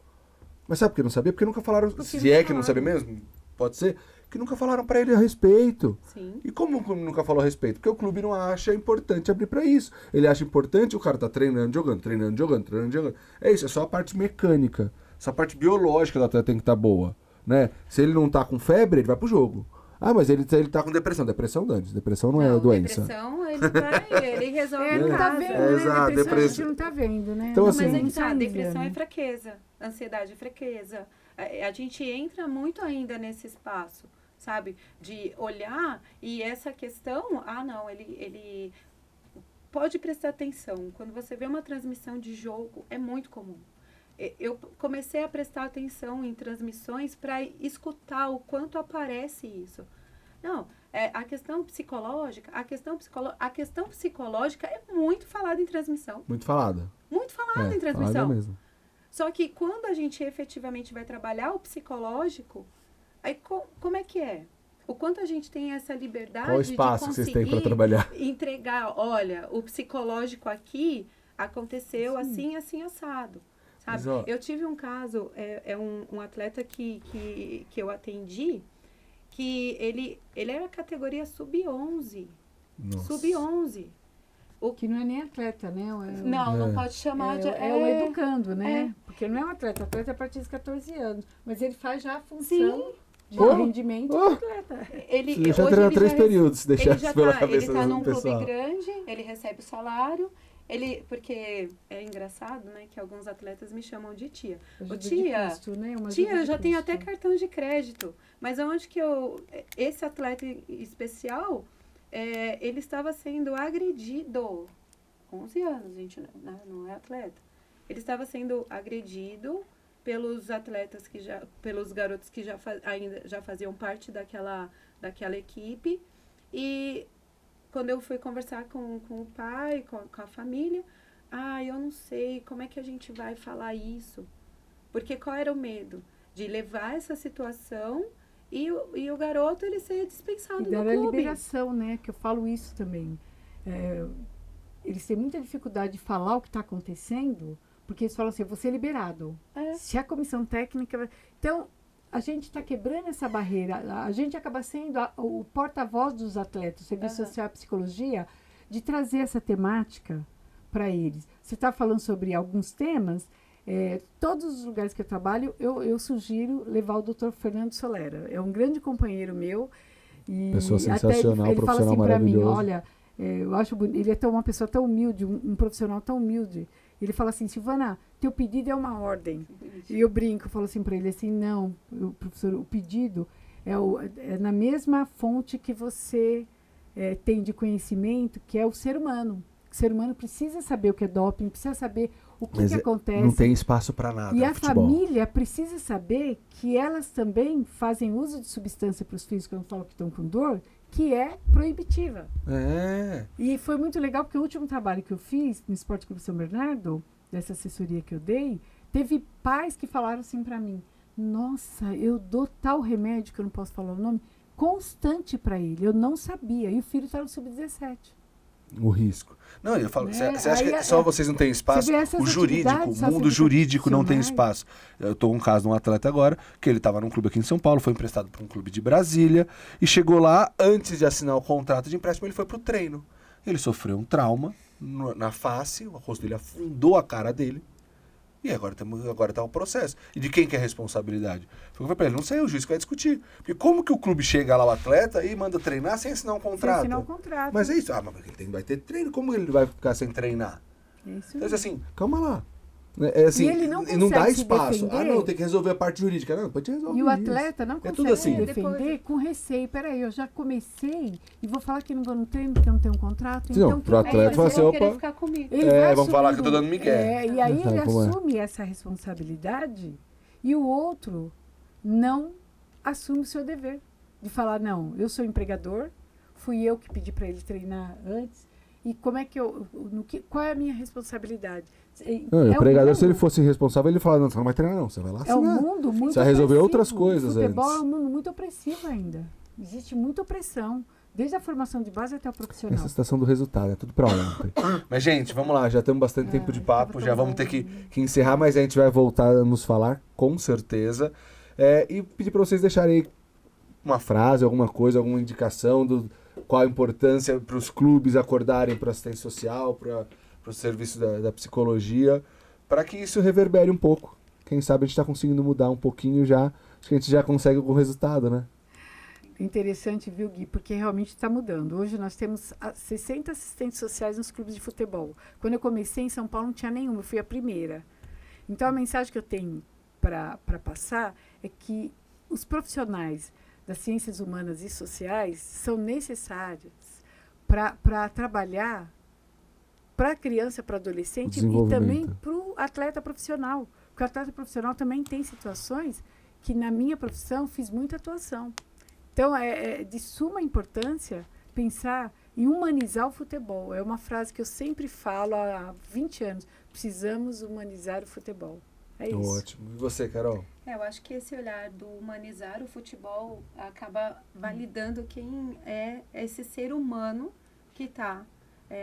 Mas sabe por que não sabia? Porque nunca falaram. Que não sabia mesmo, pode ser, que nunca falaram pra ele a respeito. Sim. E como nunca falou a respeito? Porque o clube não acha importante abrir pra isso. Ele acha importante, o cara tá treinando, jogando. É isso, é só a parte mecânica. Essa parte biológica do atleta tem que estar boa, né? Se ele não tá com febre, ele vai pro jogo. Mas ele tá com depressão. Depressão, Dantes. Depressão não é doença. Depressão, ele resolve Ele não tá vendo, né? Exato, Depressão a gente não tá vendo, né? Então, Não, assim, mas depressão é fraqueza, ansiedade é fraqueza. A gente entra muito ainda nesse espaço, sabe? De olhar e essa questão, ele pode prestar atenção. Quando você vê uma transmissão de jogo, é muito comum. Eu comecei a prestar atenção em transmissões para escutar o quanto aparece isso. Não, a questão psicológica é muito falada em transmissão. Muito falada. Muito falada em transmissão. Mesmo. Só que quando a gente efetivamente vai trabalhar o psicológico, aí como é que é? O quanto a gente tem essa liberdade Qual o espaço de que vocês têm para trabalhar? Entregar, olha, o psicológico aqui aconteceu Sim. assim, assim, assado. Sabe? Mas, Eu tive um caso, um atleta que eu atendi, que ele era categoria sub-11. Sub-11. Que não é nem atleta, né? Não pode chamar de... É um educando, né? Porque não é um atleta. Atleta é a partir dos 14 anos. Mas ele faz já a função de rendimento do atleta. Ele já treinou 3 períodos, se deixasse pela cabeça ele tá num do pessoal. clube grande, ele recebe o salário, porque é engraçado, né, que alguns atletas me chamam de tia. Tia, eu já tenho até cartão de crédito, mas aonde que esse atleta especial, ele estava sendo agredido, 11 anos, gente, não é atleta, ele estava sendo agredido pelos atletas pelos garotos que ainda já faziam parte daquela equipe. E quando eu fui conversar com o pai, com a família, eu não sei como é que a gente vai falar isso. Porque qual era o medo? De levar essa situação e o garoto ele ser dispensado do clube. E da liberação, né? Que eu falo isso também. Eles têm muita dificuldade de falar o que está acontecendo, porque eles falam assim, eu vou ser liberado. Se a comissão técnica... Então, a gente está quebrando essa barreira. A gente acaba sendo o porta-voz dos atletas, o Serviço Social e Psicologia, de trazer essa temática para eles. Você está falando sobre alguns temas, todos os lugares que eu trabalho, eu sugiro levar o Dr. Fernando Solera. É um grande companheiro meu. E pessoa sensacional, ele fala assim para mim, maravilhoso. olha, eu acho bonito, ele é uma pessoa tão humilde, um profissional tão humilde. Ele fala assim, Silvana, teu pedido é uma ordem. E eu brinco, eu falo assim para ele assim, não, professor, o pedido é na mesma fonte que você tem de conhecimento, que é o ser humano. O ser humano precisa saber o que é doping, precisa saber o que acontece. Não tem espaço para nada. E no a futebol. família precisa saber que elas também fazem uso de substância para os filhos, quando eu falo que estão com dor, que é proibitiva. E foi muito legal, porque o último trabalho que eu fiz no Esporte Clube São Bernardo, dessa assessoria que eu dei, teve pais que falaram assim para mim, nossa, eu dou tal remédio, que eu não posso falar o nome, constante para ele, eu não sabia, e o filho está no sub-17. O risco. Não, eu falo, Né? você acha que só vocês não têm espaço? O jurídico, o mundo jurídico não tem espaço. Eu estou com um caso de um atleta agora, que ele estava num clube aqui em São Paulo, foi emprestado para um clube de Brasília, e chegou lá, antes de assinar o contrato de empréstimo, ele foi para o treino. Ele sofreu um trauma na face, o rosto dele afundou a cara dele, e agora tá o processo. E de quem que é a responsabilidade? Eu falei para ele, não sei, o juiz que vai discutir. Porque como que o clube chega lá, o atleta, e manda treinar sem assinar um contrato? Sem assinar um contrato. Mas é isso. Mas ele vai ter treino, como ele vai ficar sem treinar? É isso Então, mesmo. assim, calma lá. Assim, E ele não dá consegue se espaço. defender. Não, tem que resolver a parte jurídica. Não, pode resolver. E o isso. atleta não É consegue tudo assim. se defender com receio. Peraí, eu já comecei e vou falar que não vou no treino porque eu não tenho um contrato. Não, Então, pro atleta fala assim, opa. Ficar comigo. ele vai vamos falar que eu tô assumindo- dando migué. E aí ele Como é? assume essa responsabilidade e o outro não assume o seu dever. De falar, não, eu sou empregador, fui eu que pedi para ele treinar antes. E como é que qual é a minha responsabilidade? Não, o pregador, mundo- se ele fosse responsável, ele fala, não, você não vai treinar não, você vai lá É um assinar. mundo muito Você vai resolver opressivo. outras coisas O futebol antes. é um mundo muito opressivo ainda. Existe muita opressão, desde a formação de base até o profissional. Essa situação do resultado, é tudo pra ontem. Mas, gente, vamos lá, já temos bastante tempo de papo, tava já tão vamos bom, ter né? que encerrar, mas a gente vai voltar a nos falar, com certeza. E pedir para vocês deixarem aí uma frase, alguma coisa, alguma indicação do qual a importância para os clubes acordarem para a assistência social, para o serviço da psicologia, para que isso reverbere um pouco. Quem sabe a gente está conseguindo mudar um pouquinho já, acho que a gente já consegue algum resultado, né? Interessante, viu, Gui? Porque realmente está mudando. Hoje nós temos 60 assistentes sociais nos clubes de futebol. Quando eu comecei em São Paulo não tinha nenhuma, eu fui a primeira. Então a mensagem que eu tenho para passar é que os profissionais das ciências humanas e sociais são necessários para trabalhar para a criança, para o adolescente e também para o atleta profissional. Porque o atleta profissional também tem situações que na minha profissão fiz muita atuação. Então é de suma importância pensar em humanizar o futebol. É uma frase que eu sempre falo há 20 anos. Precisamos humanizar o futebol. É isso. Ótimo. E você, Carol? Eu acho que esse olhar do humanizar o futebol acaba validando quem é esse ser humano que está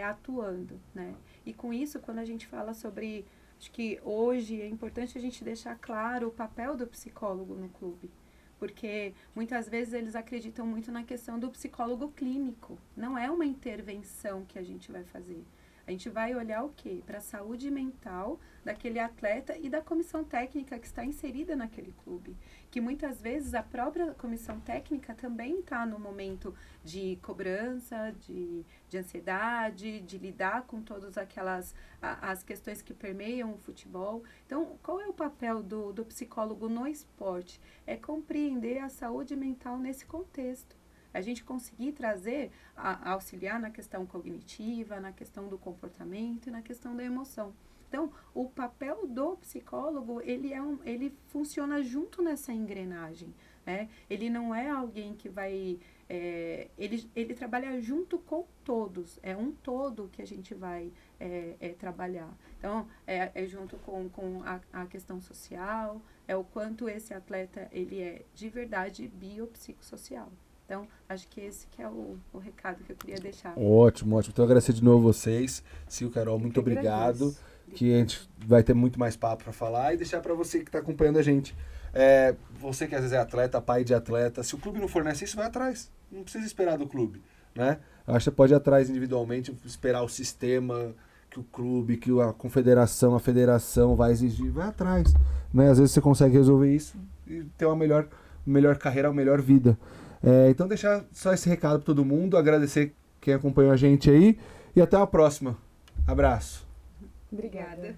atuando, né? E com isso, quando a gente fala sobre... Acho que hoje é importante a gente deixar claro o papel do psicólogo no clube. Porque muitas vezes eles acreditam muito na questão do psicólogo clínico. Não é uma intervenção que a gente vai fazer. A gente vai olhar o quê? Para a saúde mental daquele atleta e da comissão técnica que está inserida naquele clube. Que muitas vezes a própria comissão técnica também está no momento de cobrança, de ansiedade, de lidar com todas as questões que permeiam o futebol. Então, qual é o papel do psicólogo no esporte? É compreender a saúde mental nesse contexto. A gente conseguir trazer, auxiliar na questão cognitiva, na questão do comportamento e na questão da emoção. Então, o papel do psicólogo, ele funciona junto nessa engrenagem, né? Ele não é alguém que vai... ele trabalha junto com todos, é um todo que a gente vai trabalhar. Então, junto com a questão social, é o quanto esse atleta ele é de verdade biopsicossocial. Então, acho que esse que é o recado que eu queria deixar. Ótimo, ótimo. Então, agradecer de novo vocês. Sil, Carol, muito obrigado. Que a gente vai ter muito mais papo para falar e deixar para você que está acompanhando a gente. Você que às vezes é atleta, pai de atleta, se o clube não fornece isso, vai atrás. Não precisa esperar do clube, né? Eu acho que você pode ir atrás individualmente, esperar o sistema, que o clube, que a confederação, a federação vai exigir, vai atrás, né? Às vezes você consegue resolver isso e ter uma melhor carreira, uma melhor vida. Então deixar só esse recado para todo mundo, agradecer quem acompanhou a gente aí e até a próxima. Abraço. Obrigada.